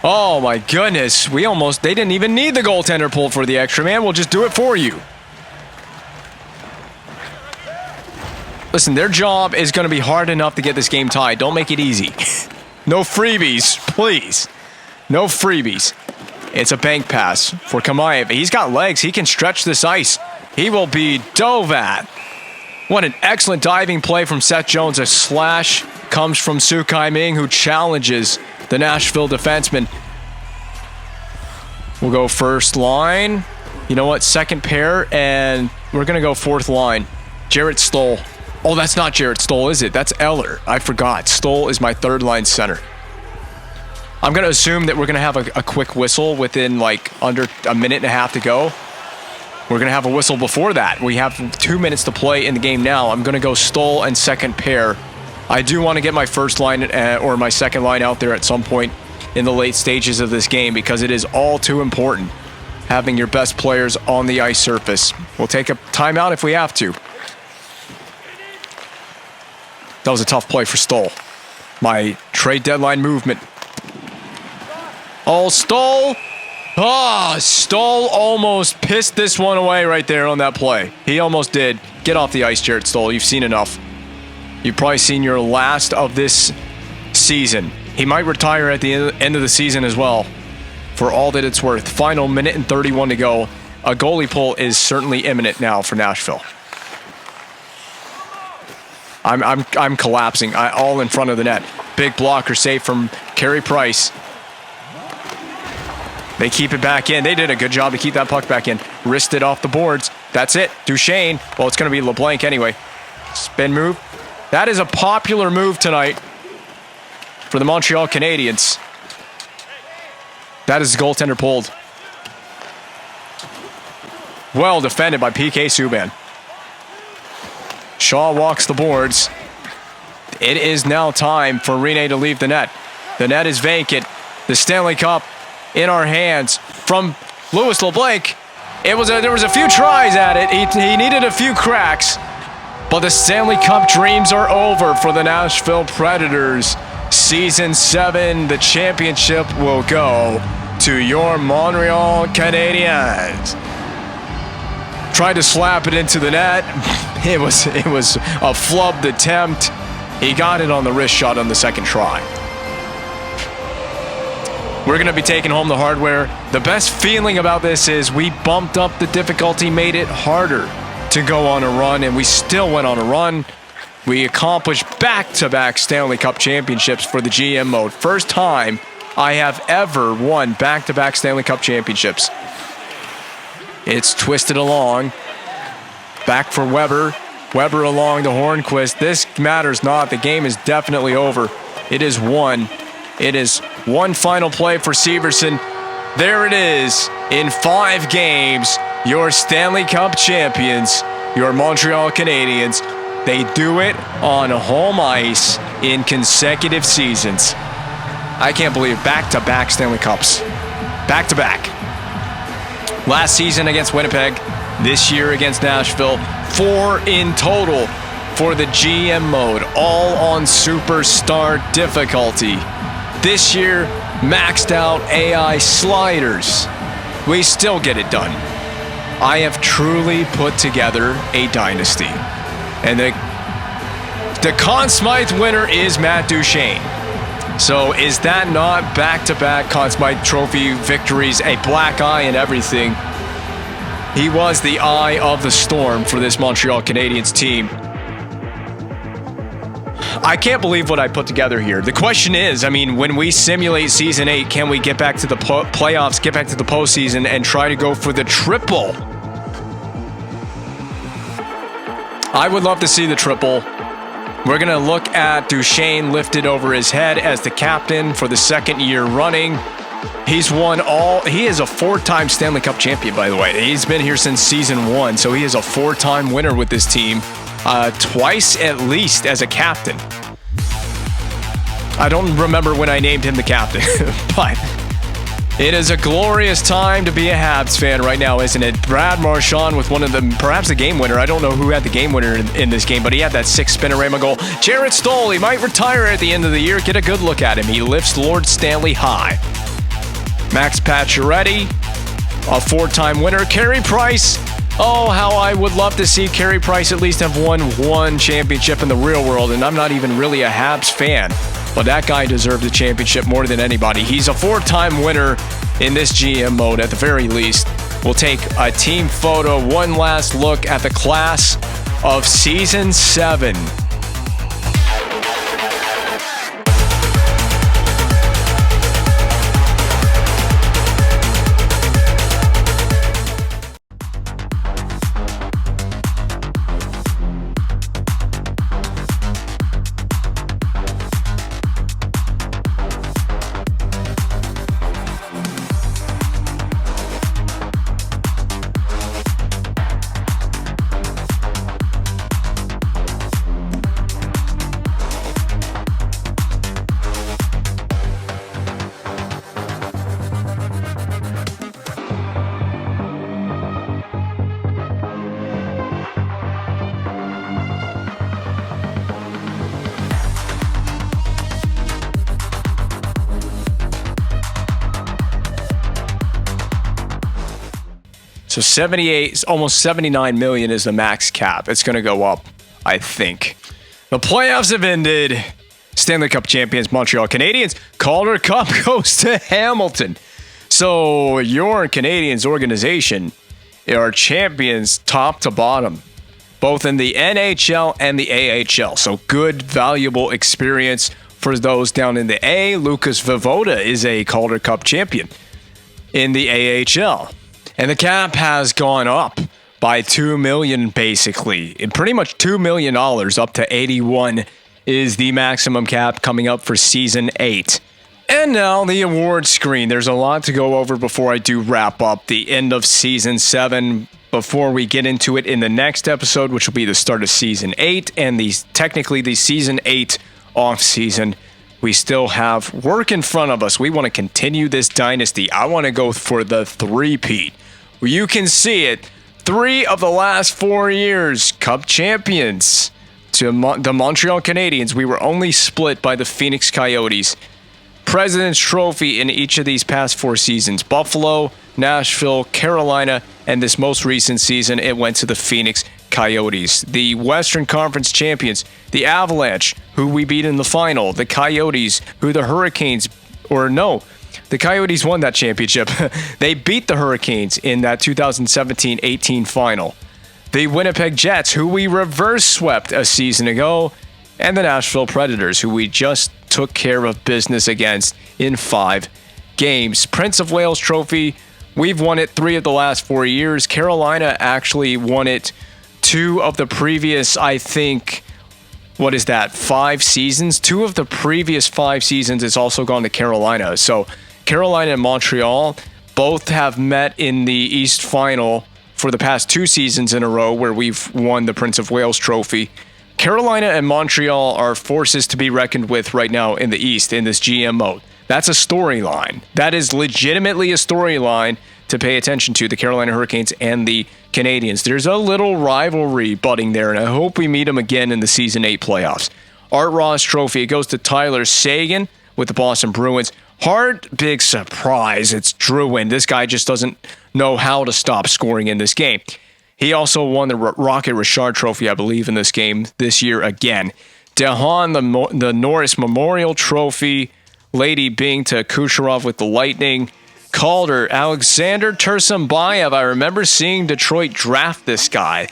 Oh, my goodness. They didn't even need the goaltender pulled for the extra man. We'll just do it for you. Listen, their job is going to be hard enough to get this game tied. Don't make it easy. No freebies, please. No freebies. It's a bank pass for Kamaev. He's got legs. He can stretch this ice. He will be dove at. What an excellent diving play from Seth Jones. A slash comes from Su Kai-Ming, who challenges the Nashville defenseman. We'll go first line. You know what? Second pair, and we're going to go fourth line. Jarrett Stoll. Oh, that's not Jarrett Stoll, is it? That's Eller. I forgot. Stoll is my third line center. I'm going to assume that we're going to have a quick whistle within like under a minute and a half to go. We're going to have a whistle before that. We have 2 minutes to play in the game now. I'm going to go Stoll and second pair. I do want to get my first line or my second line out there at some point in the late stages of this game because it is all too important having your best players on the ice surface. We'll take a timeout if we have to. That was a tough play for Stoll. My trade deadline movement. Oh, Stoll. Oh, Stoll almost pissed this one away right there on that play. He almost did. Get off the ice, Jarrett Stoll. You've seen enough. You've probably seen your last of this season. He might retire at the end of the season as well, for all that it's worth. Final minute and 31 to go. A goalie pull is certainly imminent now for Nashville. I'm collapsing. All in front of the net. Big blocker save from Carey Price. They keep it back in. They did a good job to keep that puck back in. Wristed off the boards. That's it. Duchene. Well, it's going to be LeBlanc anyway. Spin move. That is a popular move tonight for the Montreal Canadiens. That is goaltender pulled. Well defended by PK Subban. Shaw walks the boards. It is now time for Rene to leave the net. The net is vacant. The Stanley Cup in our hands from Louis LeBlanc. There was a few tries at it. He needed a few cracks. But the Stanley Cup dreams are over for the Nashville Predators. Season 7, the championship will go to your Montreal Canadiens. Tried to slap it into the net. It was a flubbed attempt. He got it on the wrist shot on the second try. We're going to be taking home the hardware. The best feeling about this is we bumped up the difficulty, made it harder to go on a run, and we still went on a run. We accomplished back-to-back Stanley Cup championships for the GM mode. First time I have ever won back-to-back Stanley Cup championships. It's twisted along. Back for Weber. Weber along to Hornquist. This matters not. The game is definitely over. It is one. It is one final play for Severson. There it is. In 5 games, your Stanley Cup champions, your Montreal Canadiens. They do it on home ice in consecutive seasons. I can't believe back-to-back Stanley Cups. Back-to-back. Last season against Winnipeg, this year against Nashville. 4 in total for the GM mode, all on superstar difficulty. This year, maxed out AI sliders. We still get it done. I have truly put together a dynasty. And the Conn Smythe winner is Matt Duchene. So is that not back-to-back Conn Smythe Trophy victories, a black eye and everything? He was the eye of the storm for this Montreal Canadiens team. I can't believe what I put together here. The question is, I mean, when we simulate Season 8, can we get back to the playoffs, get back to the postseason, and try to go for the triple? I would love to see the triple. We're going to look at Duchesne lifted over his head as the captain for the second year running. He's won all. He is a 4-time Stanley Cup champion, by the way. He's been here since Season 1, so he is a 4-time winner with this team. Twice at least as a captain. I don't remember when I named him the captain, but it is a glorious time to be a Habs fan right now, isn't it? Brad Marchand with one of them, perhaps the game winner. I don't know who had the game winner in this game, but he had that 6 Spinorama goal. Jarrett Stoll, he might retire at the end of the year. Get a good look at him. He lifts Lord Stanley high. Max Pacioretty, a 4-time winner. Carey Price. Oh, how I would love to see Carey Price at least have won one championship in the real world, and I'm not even really a Habs fan, but that guy deserved a championship more than anybody. He's a 4-time winner in this GM mode at the very least. We'll take a team photo, one last look at the class of Season 7. So 78, almost 79 million is the max cap. It's going to go up, I think. The playoffs have ended. Stanley Cup champions Montreal Canadiens. Calder Cup goes to Hamilton. So your Canadiens organization are champions top to bottom, both in the NHL and the AHL. So good, valuable experience for those down in the A. Lucas Voivoda is a Calder Cup champion in the AHL. And the cap has gone up by $2 million, basically. And pretty much $2 million up to 81 is the maximum cap coming up for Season 8. And now the award screen. There's a lot to go over before I do wrap up the end of Season 7. Before we get into it in the next episode, which will be the start of Season 8 and technically the Season 8 off-season. We still have work in front of us. We want to continue this dynasty. I want to go for the three-peat. You can see it. 3 of the last 4 years, Cup champions to the Montreal Canadiens. We were only split by the Phoenix Coyotes. President's Trophy in each of these past 4 seasons. Buffalo, Nashville, Carolina, and this most recent season, it went to the Phoenix Coyotes. The Western Conference champions, the Avalanche, who we beat in the final. The Coyotes, who the Hurricanes, the Coyotes won that championship. They beat the Hurricanes in that 2017-18 final. The Winnipeg Jets, who we reverse swept a season ago. And the Nashville Predators, who we just took care of business against in 5 games. Prince of Wales Trophy, we've won it 3 of the last 4 years. Carolina actually won it 2 of the previous, I think, 5 seasons? 2 of the previous 5 seasons, it's also gone to Carolina. So Carolina and Montreal both have met in the East Final for the past 2 seasons in a row where we've won the Prince of Wales Trophy. Carolina and Montreal are forces to be reckoned with right now in the East in this GM mode. That's a storyline. That is legitimately a storyline to pay attention to, the Carolina Hurricanes and the Canadiens. There's a little rivalry budding there, and I hope we meet them again in the Season 8 playoffs. Art Ross Trophy, it goes to Tyler Seguin with the Boston Bruins. Hart, big surprise. It's Drouin. This guy just doesn't know how to stop scoring in this game. He also won the Rocket Richard Trophy, I believe, in this game this year again. DeHaan, the Norris Memorial Trophy. lady being to Kucherov with the Lightning. Calder, Alexander Tursunbayev. I remember seeing Detroit draft this guy.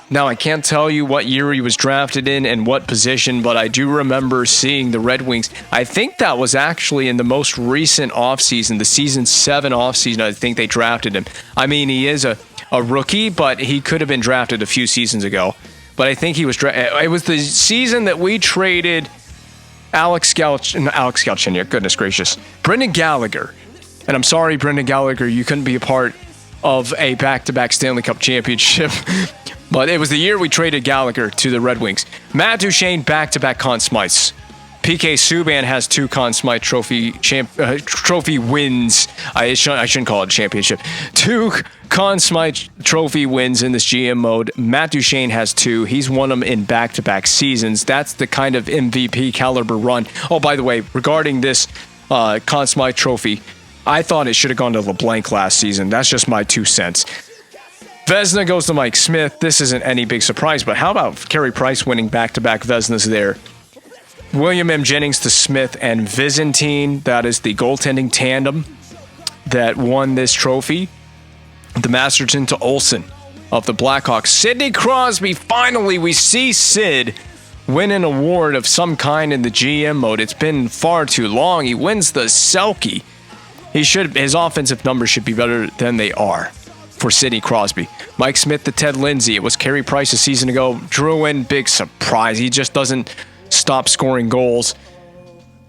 Now, I can't tell you what year he was drafted in and what position, but I do remember seeing the Red Wings. I think that was actually in the most recent offseason, the Season 7 offseason, I think they drafted him. I mean, he is a rookie, but he could have been drafted a few seasons ago. But I think he was it was the season that we traded Alex Galchenyuk, goodness gracious, Brendan Gallagher. And I'm sorry, Brendan Gallagher, you couldn't be a part of a back-to-back Stanley Cup championship. But it was the year we traded Gallagher to the Red Wings. Matt Duchene, back-to-back Conn Smythes. PK Subban has 2 Conn Smythe trophy wins. I shouldn't call it a championship. 2 Conn Smythe trophy wins in this GM mode. Matt Duchene has 2. He's won them in back-to-back seasons. That's the kind of MVP caliber run. Oh, by the way, regarding this Conn Smythe trophy, I thought it should have gone to LeBlanc last season. That's just my 2 cents. Vezina goes to Mike Smith. This isn't any big surprise, but how about Carey Price winning back-to-back Vezinas there? William M. Jennings to Smith and Vizantine. That is the goaltending tandem that won this trophy. The Masterton to Olsen of the Blackhawks. Sidney Crosby. Finally, we see Sid win an award of some kind in the GM mode. It's been far too long. He wins the Selke. His offensive numbers should be better than they are for Sidney Crosby. Mike Smith to Ted Lindsay. It was Carey Price a season ago. Drouin, big surprise. He just doesn't stop scoring goals.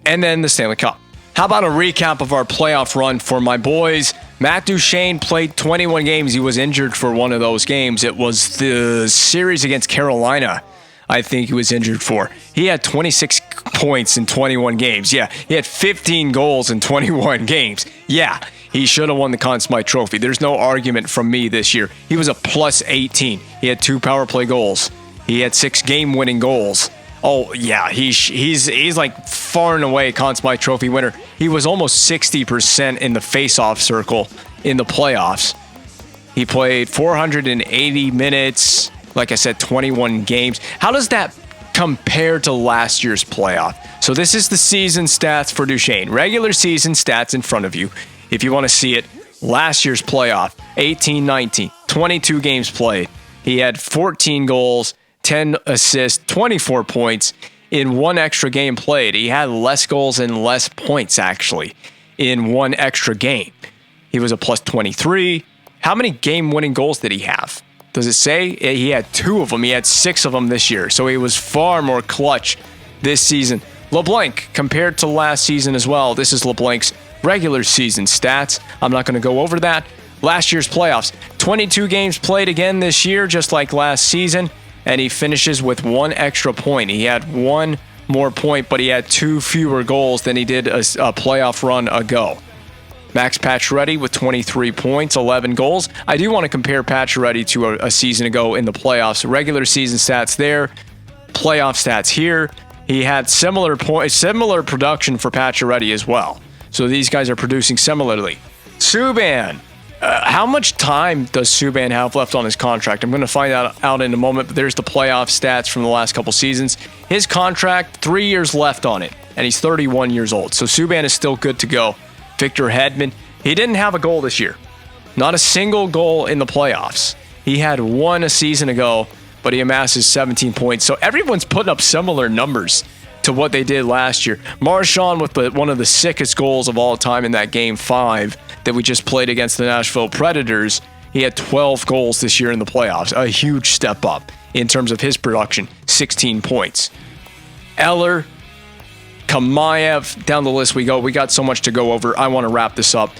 And then the Stanley Cup. How about a recap of our playoff run for my boys? Matt Duchene played 21 games. He was injured for one of those games. It was the series against Carolina, I think he was injured for. He had 26 points in 21 games. Yeah, he had 15 goals in 21 games. Yeah, he should have won the Conn Smythe Trophy. There's no argument from me this year. He was a plus 18. He had 2 power play goals. He had 6 game-winning goals. Oh, yeah, he's like far and away Conn Smythe Trophy winner. He was almost 60% in the face-off circle in the playoffs. He played 480 minutes. Like I said, 21 games. How does that compare to last year's playoff? So this is the season stats for Duchene. Regular season stats in front of you. If you want to see it, last year's playoff, 18-19, 22 games played. He had 14 goals, 10 assists, 24 points in 1 extra game played. He had less goals and less points, actually, in 1 extra game. He was a plus 23. How many game-winning goals did he have? Does it say? He had 2 of them. He had 6 of them this year. So he was far more clutch this season. LeBlanc, compared to last season as well, this is LeBlanc's regular season stats. I'm not going to go over that. Last year's playoffs, 22 games played again this year, just like last season. And he finishes with 1 extra point. He had 1 more point, but he had 2 fewer goals than he did a playoff run ago. Max Pacioretty with 23 points, 11 goals. I do want to compare Pacioretty to a season ago in the playoffs. Regular season stats there, playoff stats here. He had similar production for Pacioretty as well. So these guys are producing similarly. Subban. How much time does Subban have left on his contract? I'm going to find out in a moment, but there's the playoff stats from the last couple seasons. His contract, 3 years left on it, and he's 31 years old. So Subban is still good to go. Victor Hedman, he didn't have a goal this year. Not a single goal in the playoffs. He had 1 a season ago, but he amasses 17 points. So everyone's putting up similar numbers to what they did last year. Marchand with one of the sickest goals of all time in that Game 5 that we just played against the Nashville Predators. He had 12 goals this year in the playoffs. A huge step up in terms of his production. 16 points. Eller, Kamayev, down the list we go. We got so much to go over. I want to wrap this up.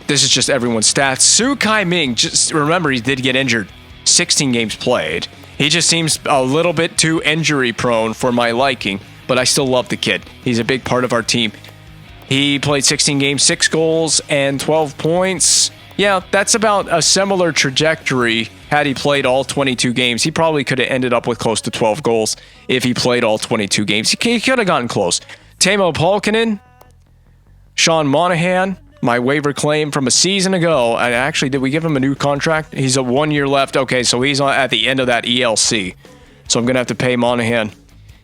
This is just everyone's stats. Su Kai Ming, just remember he did get injured. 16 games played. He just seems a little bit too injury prone for my liking, but I still love the kid. He's a big part of our team. He played 16 games, 6 goals, and 12 points. Yeah, that's about a similar trajectory. Had he played all 22 games, he probably could have ended up with close to 12 goals if he played all 22 games. He could have gotten close. Timo Pulkkinen, Sean Monahan, my waiver claim from a season ago. And actually, did we give him a new contract? He's a 1 year left. Okay, so he's at the end of that ELC. So I'm going to have to pay Monahan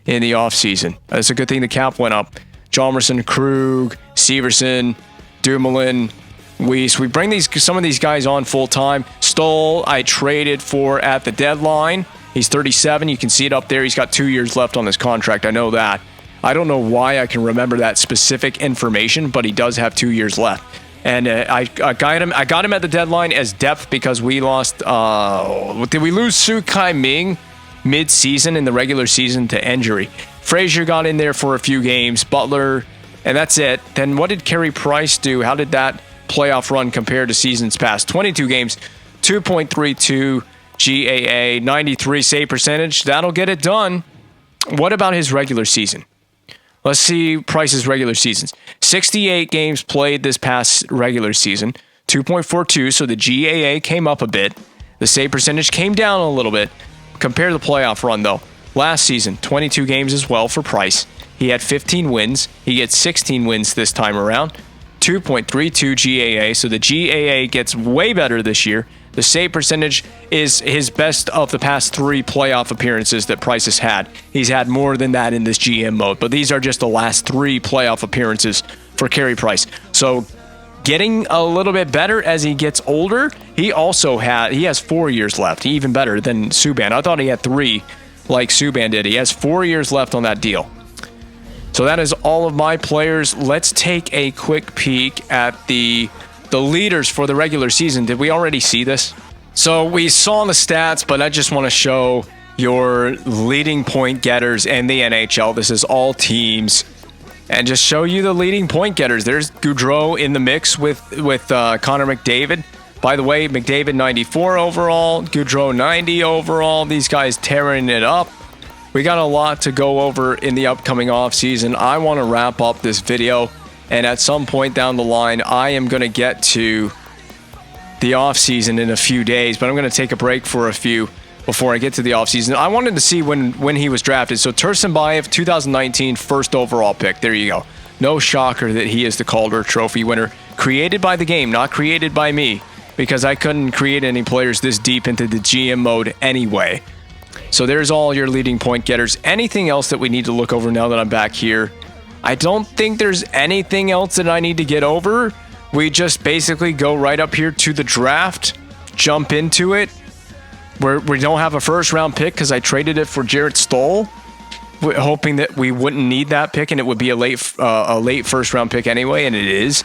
in the offseason. It's a good thing the cap went up. Hjalmarsson, Krug, Severson, Dumoulin, Weiss. We bring some of these guys on full time. Stoll, I traded for at the deadline. He's 37. You can see it up there. He's got 2 years left on this contract. I know that. I don't know why I can remember that specific information, but he does have 2 years left. And I got him at the deadline as depth because we lost. Did we lose Su Kai Ming mid-season in the regular season to injury? Frazier got in there for a few games. Butler, and that's it. Then what did Carey Price do? How did that playoff run compare to seasons past? 22 games, 2.32 GAA, 93 save percentage. That'll get it done. What about his regular season? Let's see Price's regular seasons. 68 games played this past regular season, 2.42, so the GAA came up a bit. The save percentage came down a little bit. Compare the playoff run, though. Last season, 22 games as well for Price. He had 15 wins. He gets 16 wins this time around. 2.32 GAA, so the GAA gets way better this year. The save percentage is his best of the past 3 playoff appearances that Price has had. He's had more than that in this GM mode, but these are just the last 3 playoff appearances for Carey Price. So getting a little bit better as he gets older. He has 4 years left, even better than Subban. I thought he had 3 like Subban did. He has 4 years left on that deal. So that is all of my players. Let's take a quick peek at the leaders for the regular season. Did we already see this? So we saw the stats, but I just want to show your leading point getters in the NHL. This is all teams. And just show you the leading point getters. There's Gaudreau in the mix with Connor McDavid. By the way, McDavid 94 overall, Gaudreau 90 overall. These guys tearing it up. We got a lot to go over in the upcoming offseason. I want to wrap up this video. And at some point down the line, I am going to get to the offseason in a few days. But I'm going to take a break for a few before I get to the offseason. I wanted to see when he was drafted. So Tursunbayev, 2019 first overall pick. There you go. No shocker that he is the Calder Trophy winner. Created by the game, not created by me. Because I couldn't create any players this deep into the GM mode anyway. So there's all your leading point getters. Anything else that we need to look over now that I'm back here? I don't think there's anything else that I need to get over. We just basically go right up here to the draft, jump into it. We don't have a first round pick because I traded it for Jarrett Stoll, hoping that we wouldn't need that pick and it would be a late first round pick anyway, and it is.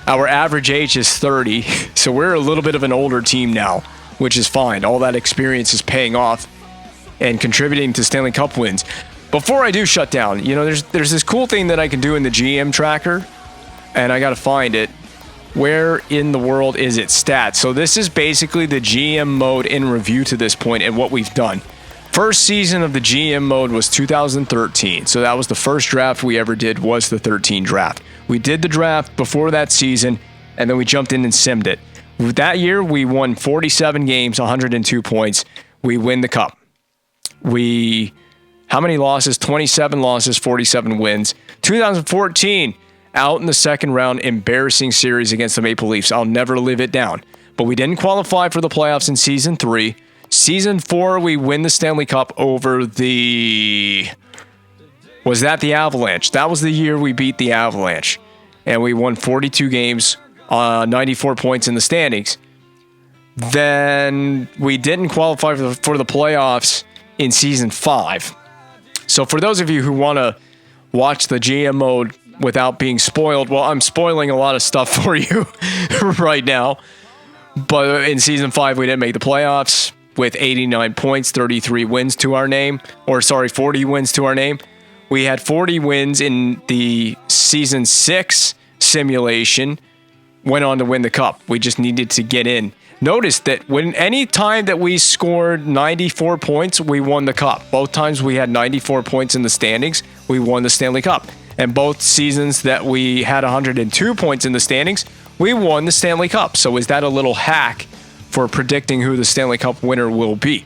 Our average age is 30, so we're a little bit of an older team now, which is fine. All that experience is paying off and contributing to Stanley Cup wins. Before I do shut down, there's this cool thing that I can do in the GM tracker, and I got to find it. Where in the world is it? Stats. So this is basically the GM mode in review to this point and what we've done. First season of the GM mode was 2013. So that was the first draft we ever did, was the 13 draft. We did the draft before that season, and then we jumped in and simmed it. That year, we won 47 games, 102 points. We win the Cup. How many losses? 27 losses, 47 wins. 2014, out in the second round, embarrassing series against the Maple Leafs. I'll never live it down. But we didn't qualify for the playoffs in Season 3. Season 4, we win the Stanley Cup over was that the Avalanche? That was the year we beat the Avalanche. And we won 42 games, 94 points in the standings. Then we didn't qualify for the playoffs in Season 5. So for those of you who want to watch the GM mode without being spoiled, well, I'm spoiling a lot of stuff for you right now. But in Season 5, we didn't make the playoffs with 89 points, 33 wins to our name. 40 wins to our name. We had 40 wins in the Season 6 simulation, went on to win the Cup. We just needed to get in. Notice that any time that we scored 94 points, we won the Cup. Both times we had 94 points in the standings, we won the Stanley Cup. And both seasons that we had 102 points in the standings, we won the Stanley Cup. So is that a little hack for predicting who the Stanley Cup winner will be?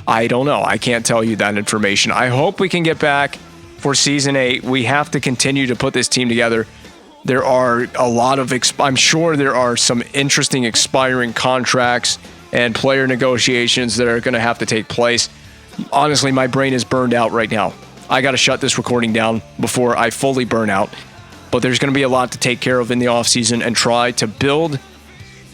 I don't know. I can't tell you that information. I hope we can get back for Season 8. We have to continue to put this team together. There are a lot of, I'm sure there are some interesting expiring contracts and player negotiations that are going to have to take place. Honestly, my brain is burned out right now. I got to shut this recording down before I fully burn out. But there's going to be a lot to take care of in the offseason and try to build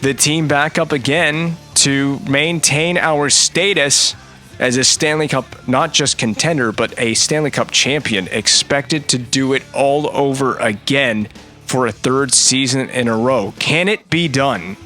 the team back up again to maintain our status as a Stanley Cup, not just contender, but a Stanley Cup champion, expected to do it all over again for a third season in a row. Can it be done?